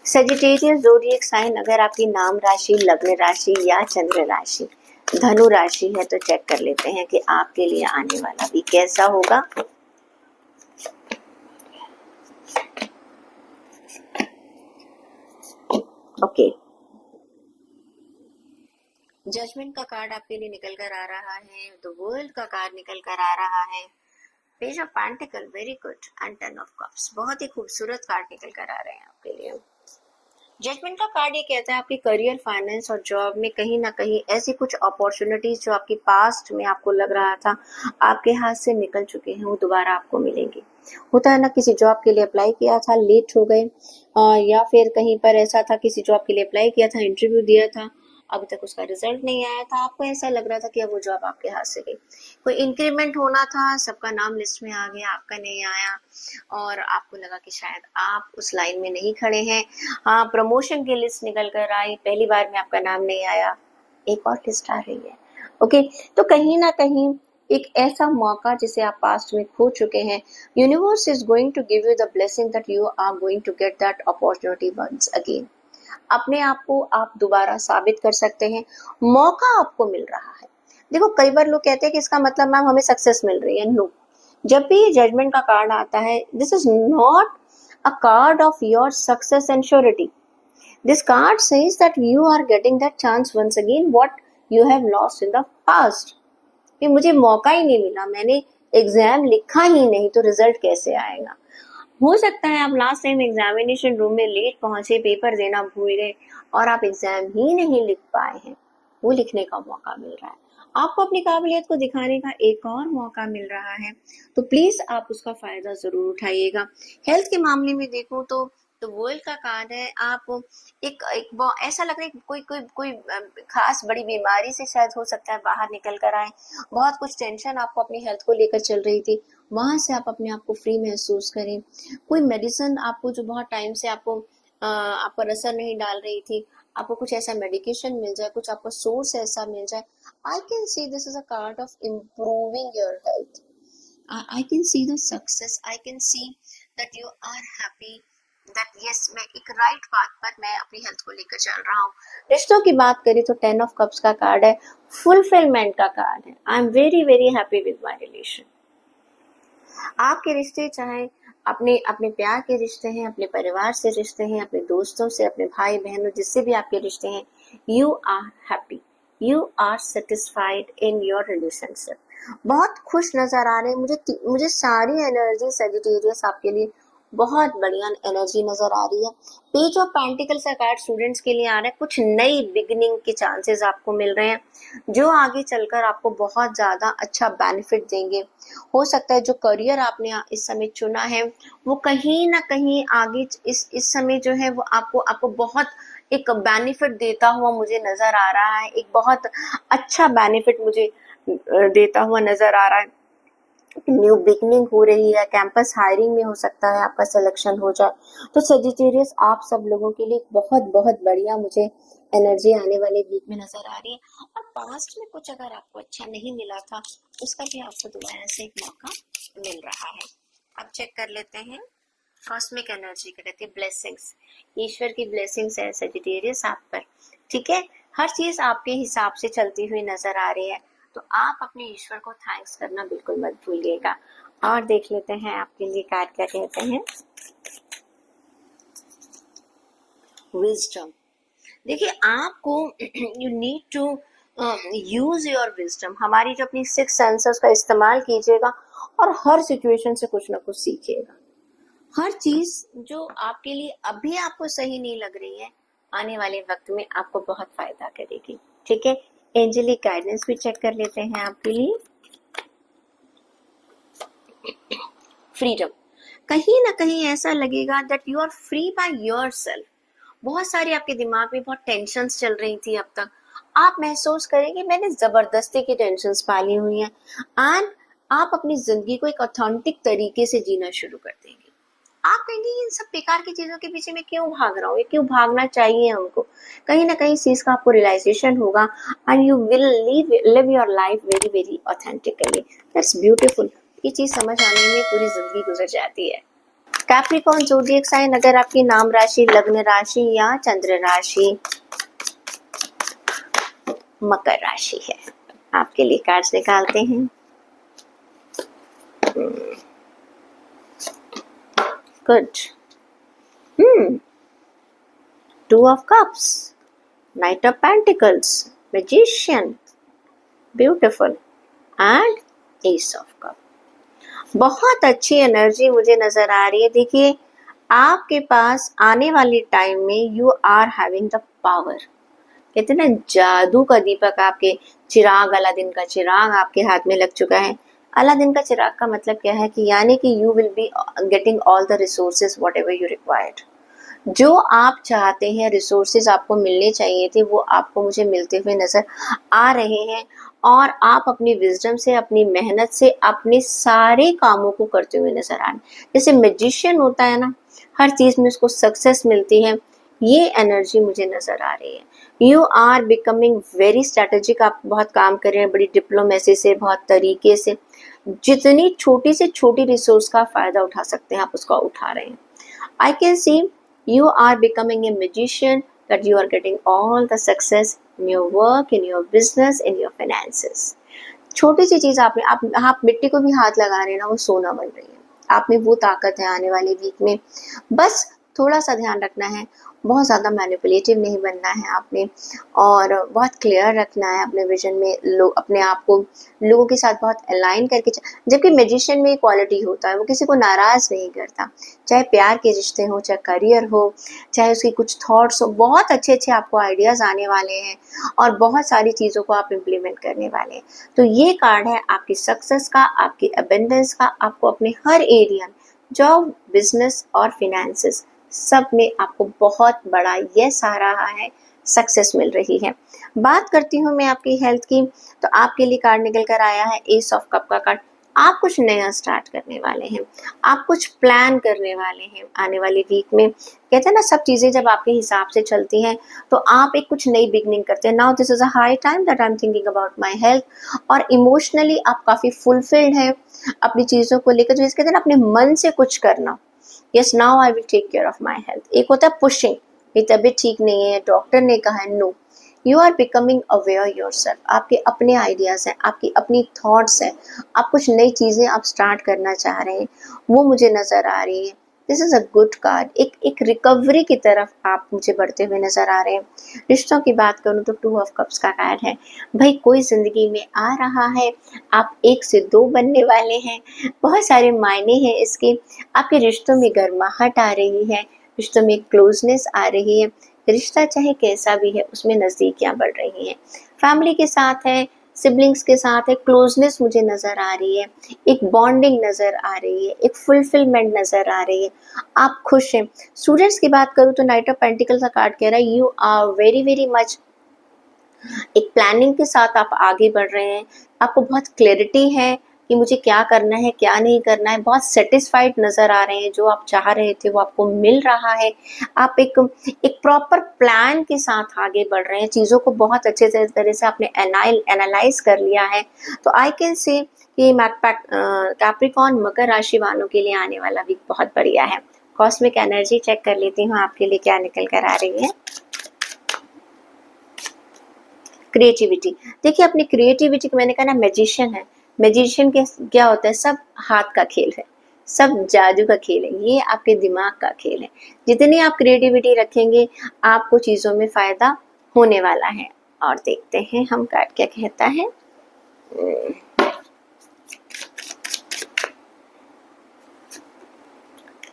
सजिटेरियस ज़ोडिएक साइन अगर आपकी नाम राशि, लग्न राशि या चंद्र राशि धनु राशि है तो चेक कर लेते हैं कि आपके लिए आने वाला भी कैसा होगा। ओके, जजमेंट का कार्ड आपके लिए निकल कर आ रहा है, द वर्ल्ड का कार्ड निकल कर आ रहा है, page of pentacle, very good, and 10 of cups, बहुत ही खूबसूरत कार्ड निकल कर आ रहे हैं आपके लिए। जजमेंट का कार्ड ये कहता है आपके करियर, फाइनेंस और जॉब में कहीं ना कहीं ऐसी कुछ अपॉर्चुनिटीज जो आपकी पास्ट में आपको लग रहा था आपके हाथ से निकल चुके हैं, वो दोबारा आपको मिलेंगी। होता है ना, किसी जॉब के लिए अप्लाई किया था, लेट हो गए, या फिर कहीं पर ऐसा था किसी जॉब के लिए अप्लाई किया था, इंटरव्यू दिया था, अभी तक उसका रिजल्ट नहीं आया था, आपको ऐसा लग रहा था कि अब वो जॉब आपके हाथ से गई। कोई इंक्रीमेंट होना था, सबका नाम लिस्ट में आ गया, आपका नहीं आया और आपको लगा कि शायद आप उस लाइन में नहीं खड़े हैं। हाँ, प्रमोशन की लिस्ट निकल कर आई, पहली बार में आपका नाम नहीं आया, एक और लिस्ट आ रही है। ओके, तो कहीं ना कहीं एक ऐसा मौका जिसे आप पास्ट में खो चुके हैं, universe is going to give you the blessing that you are going to get that opportunity once again. अपने आप को आप दोबारा साबित कर सकते हैं, मौका आपको मिल रहा है। देखो, कई बार लोग कहते हैं कि इसका मतलब मैम हमें सक्सेस मिल रही है। नो, जब भी ये जजमेंट का कार्ड आता है, this is not a card of your success and surety. This card says that you are getting that chance once again what you have lost in the past. कि मुझे मौका ही नहीं मिला, मैंने एग्जाम लिखा ही नहीं, तो रिजल्ट कैसे आएगा. हो सकता है आप लास्ट टाइम एग्जामिनेशन रूम में लेट पहुंचे, पेपर देना भूल गए और आप एग्जाम ही नहीं लिख पाए हैं. वो लिखने का मौका मिल रहा है, आपको अपनी काबिलियत को दिखाने का एक और मौका मिल रहा है. तो प्लीज आप उसका फायदा जरूर उठाइएगा. हेल्थ के मामले में देखो तो वर्ल्ड का कार्ड है. आप ऐसा लग रहा है कोई कोई कोई खास बड़ी बीमारी से शायद हो सकता है बाहर निकल कर आए. बहुत कुछ टेंशन आपको अपनी हेल्थ को लेकर चल रही थी, वहां से आप अपने आप को फ्री महसूस करें. कोई मेडिसिन आपको जो बहुत टाइम से आपको आप पर असर नहीं डाल रही थी, आपको कुछ ऐसा मेडिकेशन मिल जाए, कुछ आपको सोर्स ऐसा मिल जाए. I can see this is a card of improving your health. I can see the success. I can see that you are happy, that yes मैं एक राइट पाथ पर मैं अपनी हेल्थ को लेकर चल रहा हूँ. रिश्तों की बात करें तो 10 ऑफ कप्स का कार्ड है, फुलफिलमेंट का कार्ड है. I am very very happy with my relation. आपके रिश्ते चाहे अपने अपने प्यार के रिश्ते हैं, अपने परिवार से रिश्ते हैं, अपने दोस्तों से, अपने भाई बहनों, जिससे भी आपके रिश्ते हैं, you are happy, you are satisfied in your relationship. बहुत खुश नजर आ रहे हैं मुझे सारी एनर्जी सजिटेरियस आपके लिए बहुत बढ़िया एनर्जी नजर आ रही है. पेज ऑफ पेंटिकल्स का कार्ड स्टूडेंट्स के लिए आ रहा है. कुछ नई बिगिनिंग के चांसेस आपको मिल रहे हैं जो आगे चलकर आपको बहुत ज्यादा अच्छा बेनिफिट देंगे. हो सकता है जो करियर आपने इस समय चुना है वो कहीं ना कहीं आगे इस समय जो है वो आपको बहुत एक बेनिफिट देता हुआ मुझे नजर आ रहा है. एक बहुत अच्छा बेनिफिट मुझे देता हुआ नजर आ रहा है. न्यू बिगनिंग हो रही है, कैंपस हायरिंग में हो सकता है आपका सिलेक्शन हो जाए. तो सजिटेरियस आप सब लोगों के लिए बहुत बहुत बढ़िया मुझे एनर्जी आने वाले वीक में नजर आ रही है. और पास्ट में कुछ अगर आपको अच्छा नहीं मिला था उसका भी आपको दोबारा से एक मौका मिल रहा है. अब चेक कर लेते हैं कॉस्मिक एनर्जी का, कहते हैं ब्लेसिंग्स. ईश्वर की ब्लेसिंग्स है सजिटेरियस आप पर. ठीक है, हर चीज आपके हिसाब से चलती हुई नजर आ रही है, तो आप अपने ईश्वर को थैंक्स करना बिल्कुल मत भूलिएगा. और देख लेते हैं आपके लिए कार्ड क्या कहते हैं. विजडम. देखिए आपको you need to use your wisdom. हमारी जो अपनी सिक्स सेंसेस का इस्तेमाल कीजिएगा और हर सिचुएशन से कुछ ना कुछ सीखिएगा. हर चीज जो आपके लिए अभी आपको सही नहीं लग रही है, आने वाले वक्त में आपको बहुत फायदा करेगी. ठीक है, एंजेलिक गाइडेंस भी चेक कर लेते हैं आपके लिए. फ्रीडम. कहीं ना कहीं ऐसा लगेगा that you are free by yourself. बहुत सारी आपके दिमाग में बहुत टेंशन्स चल रही थी अब तक, आप महसूस करेंगे मैंने जबरदस्ती की टेंशन्स पाली हुई हैं. एंड आप अपनी जिंदगी को एक ऑथेंटिक तरीके से जीना शुरू कर देंगे. आप कहेंगे इन सब बेकार की चीजों के पीछे मैं क्यों भाग रहा हूँ, ये क्यों भागना चाहिए हमको. कहीं ना कहीं इस चीज का आपको रियलाइजेशन होगा and you will live your life very very authentically. That's beautiful. ये चीज समझ आने में पूरी जिंदगी गुजर जाती है. कैप्रिकॉर्न ज़ोडिएक साइन, अगर आपकी नाम राशि, लग्न राशि या चंद्र राशि मकर राशि है, आपके लिए कार्ड्स निकालते हैं. Good. Two of cups, night of pentacles, magician, beautiful, and ace of cup. बहुत अच्छी एनर्जी मुझे नजर आ रही है. देखिए आपके पास आने वाले टाइम में you are having the power. कहते हैं ना जादू का दीपक, आपके चिराग, अलादीन का चिराग आपके हाथ में लग चुका है. अलादीन का चिराग का मतलब क्या है कि यानी कि you will be getting all the resources what ever you required. जो आप चाहते हैं रिसोर्सेज आपको मिलने चाहिए थे वो आपको मुझे मिलते हुए नजर आ रहे हैं. और आप अपनी विजडम से, अपनी मेहनत से अपने सारे कामों को करते हुए नजर आ रहे हैं. जैसे मैजिशियन होता है ना, हर चीज में उसको सक्सेस मिलती है, ये एनर्जी मुझे नजर आ रही है. You are becoming very strategic. आप बहुत काम कर रहे हैं, बड़ी डिप्लोमेसी से, बहुत तरीके से. जितनी छोटी से छोटी रिसोर्स का फायदा उठा सकते हैं आप उसका उठा रहे हैं. आई can C you are becoming a magician, that you are getting all the success in your work, in your business, in your finances. छोटी सी चीज आप मिट्टी को भी हाथ लगा रहे हैं ना, वो सोना बन रही है। आप में वो ताकत है आने वाले वीक में। बस थोड़ा सा ध्यान रखना है, बहुत ज़्यादा मैनिपुलेटिव नहीं बनना है आपने, और बहुत क्लियर रखना है अपने विजन में। अपने आप को लोगों के साथ बहुत अलाइन करके जबकि मैजिशियन में क्वालिटी होता है, वो किसी को नाराज़ नहीं करता, चाहे प्यार के रिश्ते हो, चाहे करियर हो, चाहे उसकी कुछ थॉट्स हो। बहुत अच्छे अच्छे आपको आइडियाज़ आने वाले हैं और बहुत सारी चीज़ों को आप इम्प्लीमेंट करने वाले हैं। तो ये कार्ड है आपकी सक्सेस का, आपकी अबेंडेंस का। आपको अपने हर एरिया, जॉब, बिजनेस और फिनेंसेस, सब में आपको बहुत बड़ा यस आ रहा है, सक्सेस मिल रही है। बात करती हूँ मैं आपकी हेल्थ की, तो आपके लिए कार्ड निकल कर आया है एस ऑफ कप का कार्ड। आप कुछ नया स्टार्ट करने वाले हैं, आप कुछ प्लान करने वाले हैं आने वाले वीक में। कहते हैं ना, सब चीज़ें जब आपके हिसाब से चलती हैं तो आप एक कुछ नई बिगनिंग करते हैं। Now this is a high time that I am thinking about my health, और इमोशनली आप काफ़ी फुलफिल्ड हैं अपनी चीज़ों को लेकर। तो जैसे कहते हैं ना, अपने मन से कुछ करना, yes now I will take care of my health. एक होता है पुशिंग, मेरी तबीयत ठीक नहीं है, डॉक्टर ने कहा है, no, you are becoming aware yourself. आपके अपने आइडियाज़ हैं, आपकी अपनी थॉट्स हैं, आप कुछ नई चीज़ें आप स्टार्ट करना चाह रहे हैं, वो मुझे नज़र आ रही है। This is a good card. एक रिकवरी की तरफ आप मुझे बढ़ते हुए नज़र आ रहे हैं। रिश्तों की बात करूँ तो 2 ऑफ कप्स का कार्ड है। भाई कोई ज़िंदगी में आ रहा है, आप 1 से 2 बनने वाले हैं, बहुत सारे मायने हैं इसके। आपके रिश्तों में गर्माहट आ रही है, रिश्तों में क्लोजनेस आ रही है। रिश्ता चाहे कैसा भी है, उसमें नज़दीकियाँ बढ़ रही हैं। फैमिली के साथ है, सिबलिंग्स के साथ है, क्लोजनेस मुझे नज़र आ रही है, एक बॉन्डिंग नज़र आ रही है, एक फुलफिलमेंट नज़र आ रही है, आप खुश हैं। स्टूडेंट्स की बात करूँ तो नाइट ऑफ पेंटिकल्स का कार्ड कह रहा है, you are very very much, एक प्लानिंग के साथ आप आगे बढ़ रहे हैं। आपको बहुत क्लैरिटी है कि मुझे क्या करना है, क्या नहीं करना है। बहुत सेटिस्फाइड नज़र आ रहे हैं, जो आप चाह रहे थे वो आपको मिल रहा है। आप एक प्रॉपर प्लान के साथ आगे बढ़ रहे हैं, चीज़ों को बहुत अच्छे तरह से आपने एनालाइज कर लिया है। तो आई कैन से कि कैप्रिकॉर्न मकर राशि वालों के लिए आने वाला वीक बहुत बढ़िया है। कॉस्मिक एनर्जी चेक कर लेती हूँ आपके लिए क्या निकल कर आ रही है। क्रिएटिविटी, देखिए अपनी क्रिएटिविटी को, मैंने कहा ना मैजिशियन है, मैजिशियन के क्या होता है, सब हाथ का खेल है, सब जादू का खेल है, ये आपके दिमाग का खेल है। जितनी आप क्रिएटिविटी रखेंगे, आपको चीज़ों में फ़ायदा होने वाला है। और देखते हैं हम कार्ड क्या कहता है।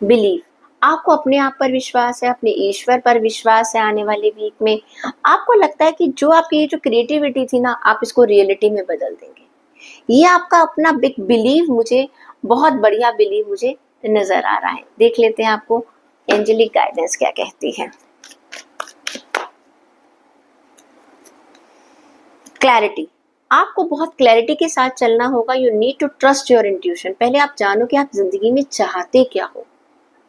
बिलीव, आपको अपने आप पर विश्वास है, अपने ईश्वर पर विश्वास है। आने वाले वीक में आपको लगता है कि जो आपकी ये जो क्रिएटिविटी थी ना, आप इसको रियलिटी में बदल देंगे। ये आपका अपना बिग बिलीव, मुझे बहुत बढ़िया बिलीव मुझे नजर आ रहा है। देख लेते हैं आपको एंजेलिक गाइडेंस क्या कहती है। क्लैरिटी, आपको बहुत क्लैरिटी के साथ चलना होगा। You need to trust your intuition. पहले आप जानो कि आप जिंदगी में चाहते क्या हो,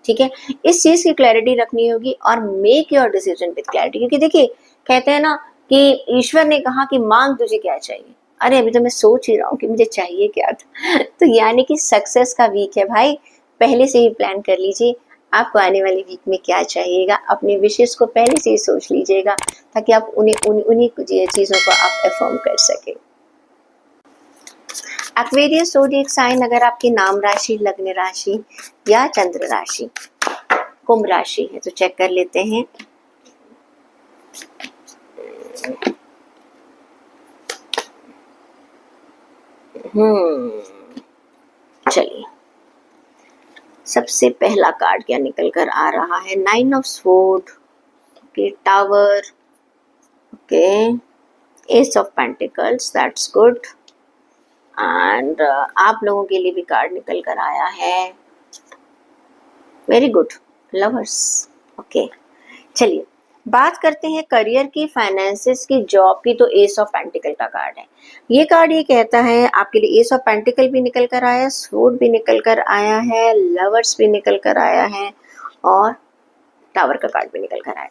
ठीक है, इस चीज की क्लैरिटी रखनी होगी, और make your decision with clarity. क्योंकि देखिए, कहते हैं ना कि ईश्वर ने कहा कि मांग तुझे क्या चाहिए, अरे अभी तो मैं सोच ही रहा हूँ कि मुझे चाहिए क्या था। तो यानी कि सक्सेस का वीक है भाई, पहले से ही प्लान कर लीजिए आपको आने वाले वीक में क्या चाहिएगा। अपने विशेष को पहले से ही सोच लीजिएगा, ताकि आप उन्हीं चीज़ों को आप अफर्म कर सकें। एक्वेरियस ज़ोडिएक साइन अगर आपकी नाम राशि, लग्न राशि या चंद्र राशि कुंभ राशि है तो चेक कर लेते हैं। चलिए, सबसे पहला कार्ड क्या निकल कर आ रहा है, 9 of sword, okay, tower, okay, S of pentacles, that's good. And आप लोगों के लिए भी कार्ड निकल कर आया है, वेरी गुड, लवर्स, ओके। चलिए बात करते हैं करियर की, फाइनेंसेस की, जॉब की। तो एस ऑफ पेंटिकल का कार्ड है। ये कार्ड ये कहता है आपके लिए, एस ऑफ पेंटिकल भी निकल कर आया, स्वॉर्ड भी निकल कर आया है, लवर्स भी निकल कर आया है, और टावर का कार्ड भी निकल कर आया।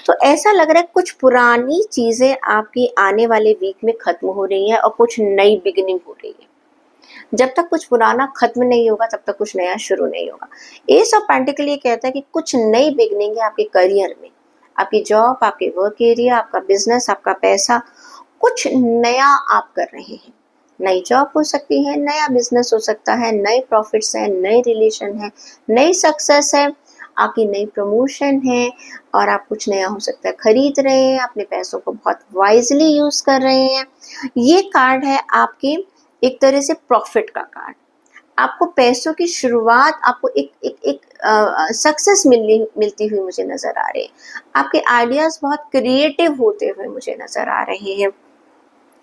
तो ऐसा लग रहा है कुछ पुरानी चीजें आपकी आने वाले वीक में खत्म हो रही है और कुछ नई बिगिनिंग हो रही है। जब तक कुछ पुराना खत्म नहीं होगा, तब तक कुछ नया शुरू नहीं होगा। एस ऑफ पेंटिकल ये कहता है कि कुछ नई बिगनिंग है आपके करियर में, आपकी जॉब, आपके वर्क एरिया, आपका बिजनेस, आपका पैसा, कुछ नया आप कर रहे हैं। नई जॉब हो सकती है, नया बिजनेस हो सकता है, नए प्रॉफिट्स हैं, नए रिलेशन है, नई सक्सेस है, आपकी नई प्रमोशन है, और आप कुछ नया हो सकता है खरीद रहे हैं, अपने पैसों को बहुत वाइजली यूज कर रहे हैं। ये कार्ड है आपके एक तरह से प्रॉफिट का कार्ड। आपको पैसों की शुरुआत, आपको एक एक एक सक्सेस मिलती हुई मुझे नजर आ रही है। आपके आइडियाज बहुत क्रिएटिव होते हुए मुझे नजर आ रहे हैं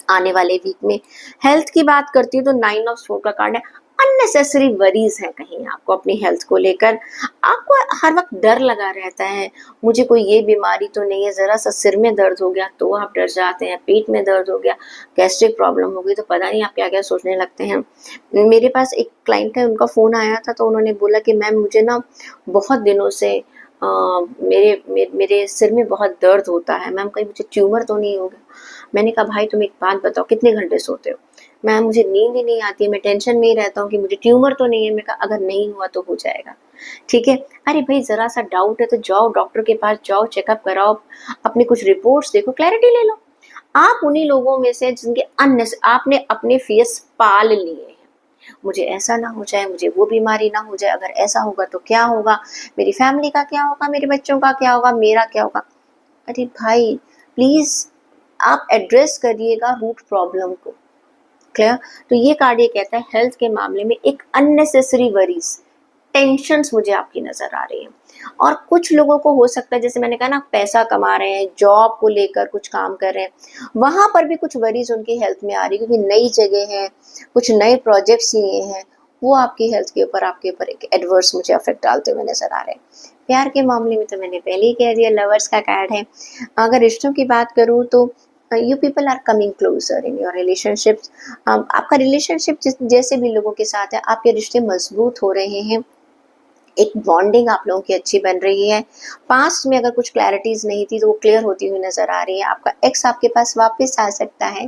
आने वाले वीक में। हेल्थ की बात करती हूँ तो 9 ऑफ स्वॉर्ड का कार्ड है। अननेसेसरी वरीज है कहीं आपको अपनी हेल्थ को लेकर, आपको हर वक्त डर लगा रहता है, मुझे कोई ये बीमारी तो नहीं है, जरा सा सिर में दर्द हो गया तो आप डर जाते हैं, पेट में दर्द हो गया, गैस्ट्रिक प्रॉब्लम हो गई तो पता नहीं आप क्या क्या सोचने लगते हैं। मेरे पास एक क्लाइंट है, उनका फोन आया था तो उन्होंने बोला कि मैम मुझे ना बहुत दिनों से मेरे सिर में बहुत दर्द होता है, मैम कहीं मुझे ट्यूमर तो नहीं हो गया। मैंने कहा भाई तुम एक बात बताओ, कितने घंटे सोते हो? मैम मुझे नींद ही नहीं आती है, मैं टेंशन में ही रहता हूँ कि मुझे ट्यूमर तो नहीं है। मैं कहा अगर नहीं हुआ तो हो जाएगा, ठीक है। अरे भाई जरा सा डाउट है तो जाओ डॉक्टर के पास जाओ, चेकअप कराओ, अपनी कुछ रिपोर्ट्स देखो, क्लैरिटी ले लो। आप उन्हीं लोगों में से जिनके आपने अपने फेस पाल लिए हैं, मुझे ऐसा ना हो जाए, मुझे वो बीमारी ना हो जाए, अगर ऐसा होगा तो क्या होगा, मेरी फैमिली का क्या होगा, मेरे बच्चों का क्या होगा, मेरा क्या होगा। अरे भाई प्लीज आप एड्रेस करिएगा रूट प्रॉब्लम को। क्लियर? तो ये कार्ड ये कहता है हेल्थ के मामले में एक अननेसेसरी वरीज, टेंशन्स मुझे आपकी नजर आ रही है। और कुछ लोगों को हो सकता है, जैसे मैंने कहा ना, पैसा कमा रहे हैं, जॉब को लेकर कुछ काम कर रहे हैं, वहां पर भी कुछ वरीज उनकी हेल्थ में आ रही है, क्योंकि नई जगह है, कुछ नए प्रोजेक्ट्स लिए हैं, वो आपकी हेल्थ के ऊपर, आपके ऊपर एक एडवर्स मुझे अफेक्ट डालते हुए नजर आ रहे हैं। प्यार के मामले में तो मैंने पहले ही कह दिया, लवर्स का कार्ड है। अगर रिश्तों की बात करूँ तो you people are coming closer in your relationships. आपका रिलेशनशिप जैसे भी लोगों के साथ है, आपके रिश्ते मजबूत हो रहे हैं, एक बॉन्डिंग आप लोगों की अच्छी बन रही है। पास्ट में अगर कुछ क्लैरिटीज नहीं थी तो वो क्लियर होती हुई नजर आ रही है। आपका एक्स आपके पास वापस आ सकता है,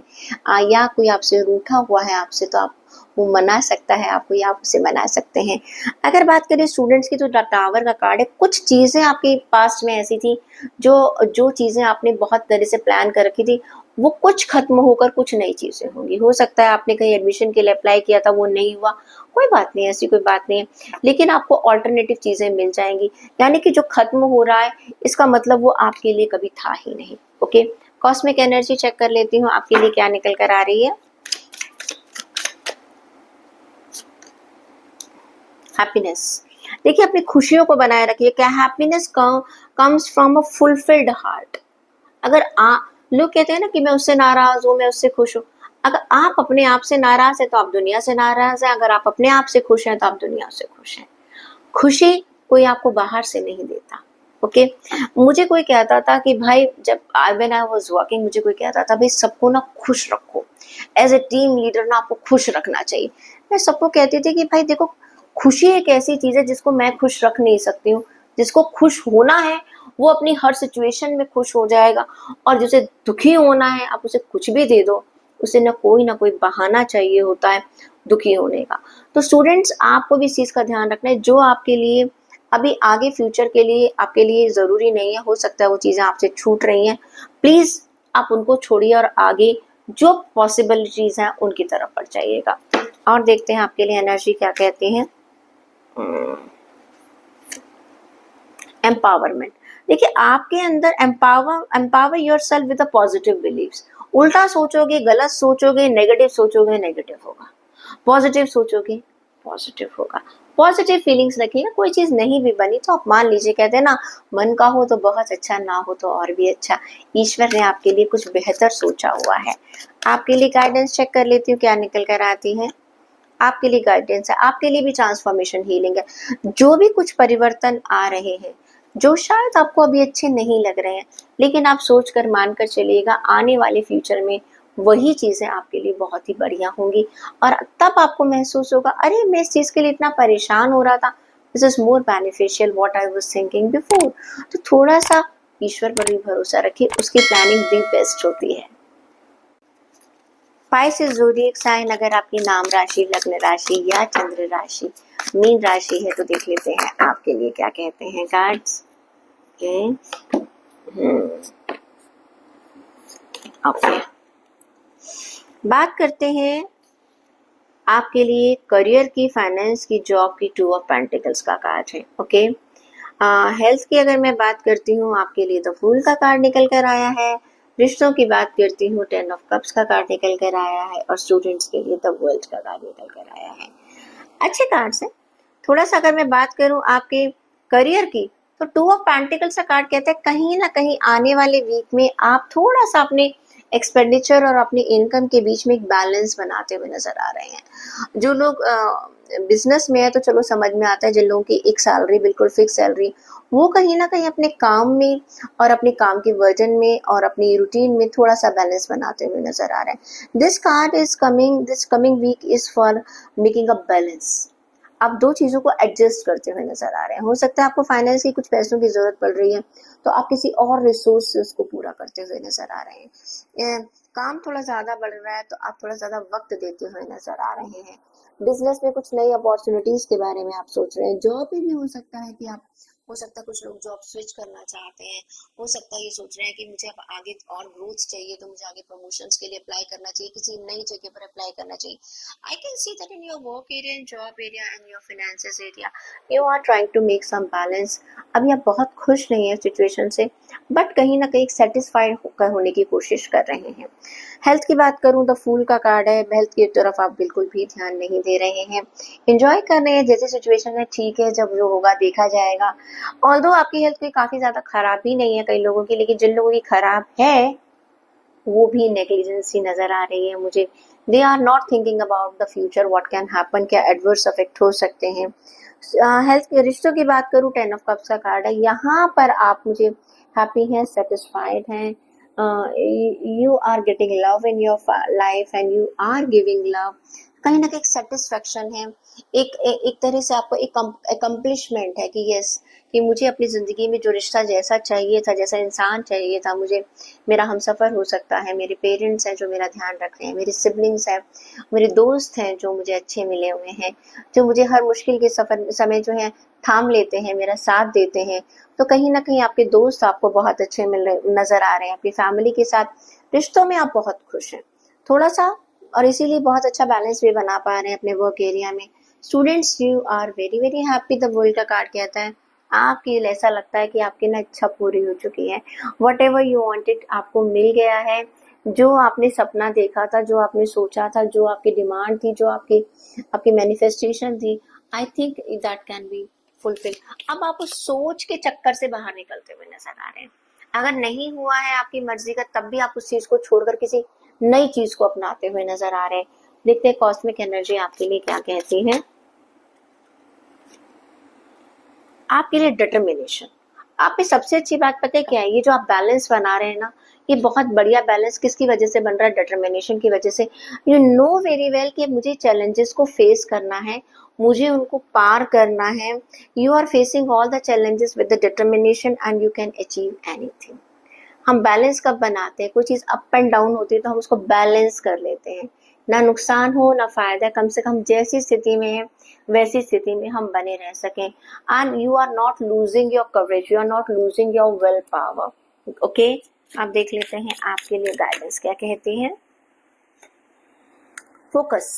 या कोई आपसे रूठा हुआ है आपसे तो आप वो मना सकता है आपको, या आप उसे मना सकते हैं। अगर बात करें स्टूडेंट्स की तो टावर का कार्ड है। कुछ चीजें आपके पास्ट में ऐसी थी जो जो चीजें आपने बहुत तरह से प्लान कर रखी थी, वो कुछ खत्म होकर कुछ नई चीजें होंगी। हो सकता है आपने कहीं एडमिशन के लिए अप्लाई किया था, वो नहीं हुआ, कोई बात नहीं, ऐसी कोई बात नहीं है, लेकिन आपको ऑल्टरनेटिव चीजें मिल जाएंगी। यानी कि जो खत्म हो रहा है इसका मतलब वो आपके लिए कभी था ही नहीं। ओके, कॉस्मिक एनर्जी चेक कर लेती हूँ आपके लिए क्या निकल कर आ रही है। हैप्पीनेस, देखिए अपनी खुशियों को बनाए रखिए। क्या happiness comes from a fulfilled heart. अगर लोग कहते हैं ना कि मैं उससे नाराज हूँ, मैं उससे खुश हूँ, अगर आप अपने आप से नाराज है तो आप दुनिया से नाराज है, अगर आप अपने आप से खुश हैं तो आप दुनिया से खुश हैं। खुशी कोई आपको बाहर से नहीं देता। ओके, मुझे कोई कहता था कि भाई, जब व्हेन आई वाज वर्किंग, मुझे कोई कहता था भाई सबको ना खुश रखो, एज ए टीम लीडर ना आपको खुश रखना चाहिए। मैं सबको कहती थी कि भाई देखो, खुशी एक ऐसी चीज है जिसको मैं खुश रख नहीं सकती हूँ। जिसको खुश होना है वो अपनी हर सिचुएशन में खुश हो जाएगा, और जिसे दुखी होना है आप उसे कुछ भी दे दो, उसे ना कोई बहाना चाहिए होता है दुखी होने का। तो स्टूडेंट्स, आपको भी इस चीज का ध्यान रखना है, जो आपके लिए अभी आगे फ्यूचर के लिए आपके लिए जरूरी नहीं है, हो सकता है वो चीजें आपसे छूट रही हैं, प्लीज आप उनको छोड़िए और आगे जो पॉसिबिलिटीज हैं उनकी तरफ बढ़ जाइएगा। और देखते हैं आपके लिए एनर्जी क्या कहती है। एम्पावरमेंट, देखिए आपके अंदर empower yourself with a positive believes. उल्टा सोचोगे, गलत सोचोगे, नेगेटिव होगा। पॉजिटिव सोचोगे, पॉजिटिव होगा। पॉजिटिव फीलिंग्स रखिएगा। कोई चीज नहीं भी बनी तो आप मान लीजिए, कहते हैं ना, मन का हो तो बहुत अच्छा, ना हो तो और भी अच्छा। ईश्वर ने आपके लिए कुछ बेहतर सोचा हुआ है। आपके लिए गाइडेंस चेक कर लेती हूँ क्या निकल कर आती है। आपके लिए गाइडेंस है, आपके लिए भी ट्रांसफॉर्मेशन हीलिंग है। जो भी कुछ परिवर्तन आ रहे हैं, जो शायद आपको अभी अच्छे नहीं लग रहे हैं, लेकिन आप सोचकर मानकर चलिएगा आने वाले फ्यूचर में वही चीजें आपके लिए बहुत ही बढ़िया होंगी। और तब आपको महसूस होगा, अरे मैं इस चीज के लिए इतना परेशान हो रहा था, this is more beneficial what I was thinking before. तो थोड़ा सा ईश्वर पर भी भरोसा रखिए, उसकी प्लानिंग दी बेस्ट होती है। स्पाइसिस ज़ोडिएक साइन, अगर आपकी नाम राशि, लग्न राशि या चंद्र राशि मीन राशि है तो देख लेते हैं आपके लिए क्या कहते हैं कार्ड्स। ओके, बात करते हैं आपके लिए करियर की, फाइनेंस की, जॉब की, टू ऑफ पेंटिकल्स का कार्ड है। ओके, हेल्थ की अगर मैं बात करती हूँ, आपके लिए द फूल का कार्ड निकल कर आया है। रिश्तों की बात करती हूँ, 10 ऑफ कप्स का कार्ड निकल कर आया है। और स्टूडेंट्स के लिए द वर्ल्ड का कार्ड निकल कर आया है। अच्छे कार्ड्स हैं। थोड़ा सा अगर मैं बात करूं आपके करियर की, तो टू ऑफ पेंटिकल्स का कार्ड कहता है कहीं ना कहीं आने वाले वीक में आप थोड़ा सा अपने एक्सपेंडिचर और अपनी इनकम के बीच में एक बैलेंस बनाते हुए नजर आ रहे हैं। जो लोग बिजनेस में है तो चलो समझ में आता है, जिन लोगों की एक सैलरी बिल्कुल फिक्स सैलरी, वो कहीं ना कहीं अपने काम में और अपने काम के वर्जन में और अपनी रूटीन में थोड़ा सा बैलेंस बनाते हुए नजर आ रहे हैं। This coming week is for making a balance. आप दो चीजों को एडजस्ट करते हुए नजर आ रहे हैं। हो सकता है आपको फाइनेंस की कुछ पैसों की जरूरत पड़ रही है, तो आप किसी और रिसोर्सेज को पूरा करते हुए नजर आ रहे हैं। काम थोड़ा ज्यादा बढ़ रहा है तो आप थोड़ा ज्यादा वक्त देते हुए नजर आ रहे हैं। बिजनेस में कुछ नई अपॉर्चुनिटीज के बारे में आप सोच रहे हैं। जॉब में भी हो सकता है कि आप, हो सकता है कुछ लोग जॉब स्विच करना चाहते हैं। हो सकता है ये सोच रहे हैं कि मुझे अब आगे और ग्रोथ चाहिए, तो मुझे आगे प्रमोशंस के लिए अप्लाई करना चाहिए, किसी नई जगह पर अप्लाई करना चाहिए। I can see that in your work area and job area and your finances area, you are trying to make some balance. अभी आप बहुत खुश नहीं है सिचुएशन से, बट कहीं ना कहीं सेटिस्फाइड होने की कोशिश कर रहे हैं। हेल्थ की बात करूं, द फूल का कार्ड है। हेल्थ की तरफ आप बिल्कुल भी ध्यान नहीं दे रहे हैं, एंजॉय कर रहे हैं जैसे सिचुएशन है, ठीक है, जब जो होगा देखा जाएगा। ऑल्दो आपकी हेल्थ कोई काफी ज्यादा खराब भी नहीं है कई लोगों की, लेकिन जिन लोगों की खराब है वो भी नेग्लिजेंसी नजर आ रही है मुझे। They are not thinking about the future, what can happen, क्या एडवर्स इफेक्ट हो सकते हैं। हेल्थ के रिश्तों की बात करूं, 10 ऑफ कप्स का कार्ड है। यहाँ पर आप मुझे हैप्पी हैं, सेटिस्फाइड हैं, you are getting love in your life and you are giving love. कहीं ना कहीं एक सेटिस्फेक्शन है, एक तरह से आपको एक अकम्पलिशमेंट है कि यस, कि मुझे अपनी ज़िंदगी में जो रिश्ता जैसा चाहिए था, जैसा इंसान चाहिए था मुझे, मेरा हमसफ़र हो सकता है, मेरे पेरेंट्स हैं जो मेरा ध्यान रख रहे हैं, मेरे सिबलिंग्स हैं, मेरे दोस्त हैं जो मुझे अच्छे मिले हुए हैं, जो मुझे हर मुश्किल के सफ़र समय जो है थाम लेते हैं, मेरा साथ देते हैं। तो कहीं न कहीं आपके दोस्त आपको बहुत अच्छे मिल रहे नज़र आ रहे हैं। अपनी फैमिली के साथ रिश्तों में आप बहुत खुश हैं थोड़ा-सा, और इसीलिए बहुत अच्छा बैलेंस भी बना पा रहे हैं अपने वर्क एरिया में। Students, you are very very happy, the world का कार्ड कहता है। आपकी ऐसा लगता है कि आपकी ना इच्छा पूरी हो चुकी है। वट एवर यू वॉन्टेड आपको मिल गया है। जो आपने सपना देखा था, जो आपने सोचा था, जो आपकी डिमांड थी, जो आपकी आपकी मैनिफेस्टेशन थी, I think that can be fulfil. अब आप उस सोच के चक्कर से बाहर निकलते हुए नजर आ रहे हैं। अगर नहीं हुआ है आपकी मर्जी का, तब भी आप उस चीज को छोड़कर किसी नई चीज को अपनाते हुए नजर आ रहे हैं। देखते हैं कॉस्मिक एनर्जी आपके लिए क्या कहती है। आपके लिए डिटर्मिनेशन। आप में सबसे अच्छी बात पता है क्या है, ये जो आप बैलेंस बना रहे हैं ना, ये बहुत बढ़िया बैलेंस किसकी वजह से बन रहा है, डिटर्मिनेशन की वजह से। यू नो वेरी वेल कि मुझे चैलेंजेस को फेस करना है, मुझे उनको पार करना है। You are facing all the challenges with the determination and you can achieve anything. हम बैलेंस कब बनाते हैं, कोई चीज अप एंड डाउन होती है तो हम उसको बैलेंस कर लेते हैं, ना नुकसान हो ना फायदा, कम से कम जैसी स्थिति में है वैसी स्थिति में हम बने रह सकें। And you are not losing your courage, you are not losing your will power. Okay, आप देख लेते हैं आपके लिए गाइडेंस क्या कहती है। फोकस,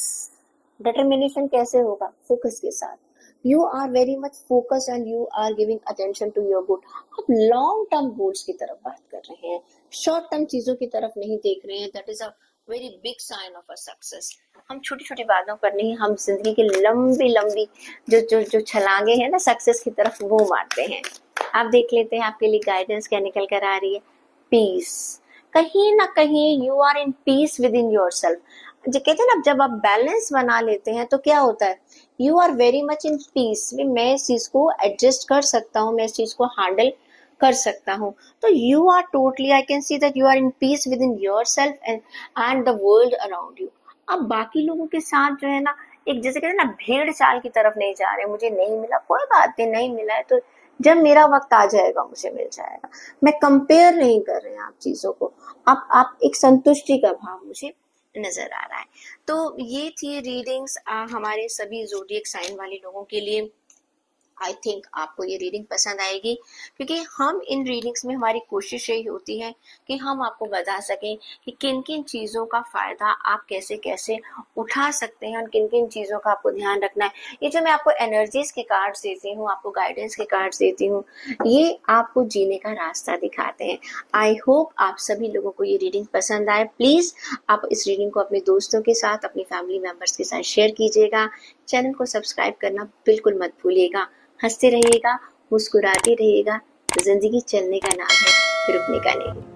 डिटर्मिनेशन कैसे होगा, फोकस के साथ। You are very much focus and you are giving attention to your goal. आप लॉन्ग टर्म गोल्स की तरफ बात कर रहे हैं, शॉर्ट टर्म चीजों की तरफ नहीं देख रहे हैं। That is a very big sign of a success. हम छोटी छोटी बातों पर नहीं, हम जिंदगी की लंबी लंबी जो जो जो छलांगे हैं ना सक्सेस की तरफ, वो मारते हैं। आप देख लेते हैं आपके लिए गाइडेंस क्या निकल कर आ रही है। पीस, कहीं ना कहीं you are in peace within yourself. जो कहते हैं ना, जब आप बैलेंस बना लेते हैं तो क्या होता है, you are very much in peace. मैं इस चीज को एडजस्ट कर सकता हूँ, मैं इस चीज को हैंडल कर सकता हूँ। तो you are totally, I can see that you are in peace within yourself and the world around you. अब बाकी लोगों के साथ जो है ना, एक जैसे कहते हैं ना, भेड़ चाल की तरफ नहीं जा रहे। मुझे नहीं मिला, कोई बात नहीं, नहीं मिला है तो जब मेरा वक्त आ जाएगा मुझे मिल जाएगा। मैं कंपेयर नहीं कर रहे हैं आप चीजों को, आप एक संतुष्टि का भाव मुझे नजर आ रहा है। तो ये थी रीडिंग्स हमारे सभी ज़ोडिएक साइन वाले लोगों के लिए। आई थिंक आपको ये रीडिंग पसंद आएगी, क्योंकि हम इन रीडिंग्स में हमारी कोशिश यही होती है कि हम आपको बता सकें कि किन किन चीज़ों का फ़ायदा आप कैसे कैसे उठा सकते हैं और किन किन चीज़ों का आपको ध्यान रखना है। ये जो मैं आपको एनर्जीज के कार्ड्स देती हूँ, आपको गाइडेंस के कार्ड्स देती हूँ, ये आपको जीने का रास्ता दिखाते हैं। आई होप आप सभी लोगों को ये रीडिंग पसंद आए। प्लीज़ आप इस रीडिंग को अपने दोस्तों के साथ, अपनी फैमिली मेम्बर्स के साथ शेयर कीजिएगा। चैनल को सब्सक्राइब करना बिल्कुल मत भूलिएगा। हंसते रहिएगा, मुस्कुराते रहिएगा। जिंदगी चलने का नाम है, रुकने का नहीं।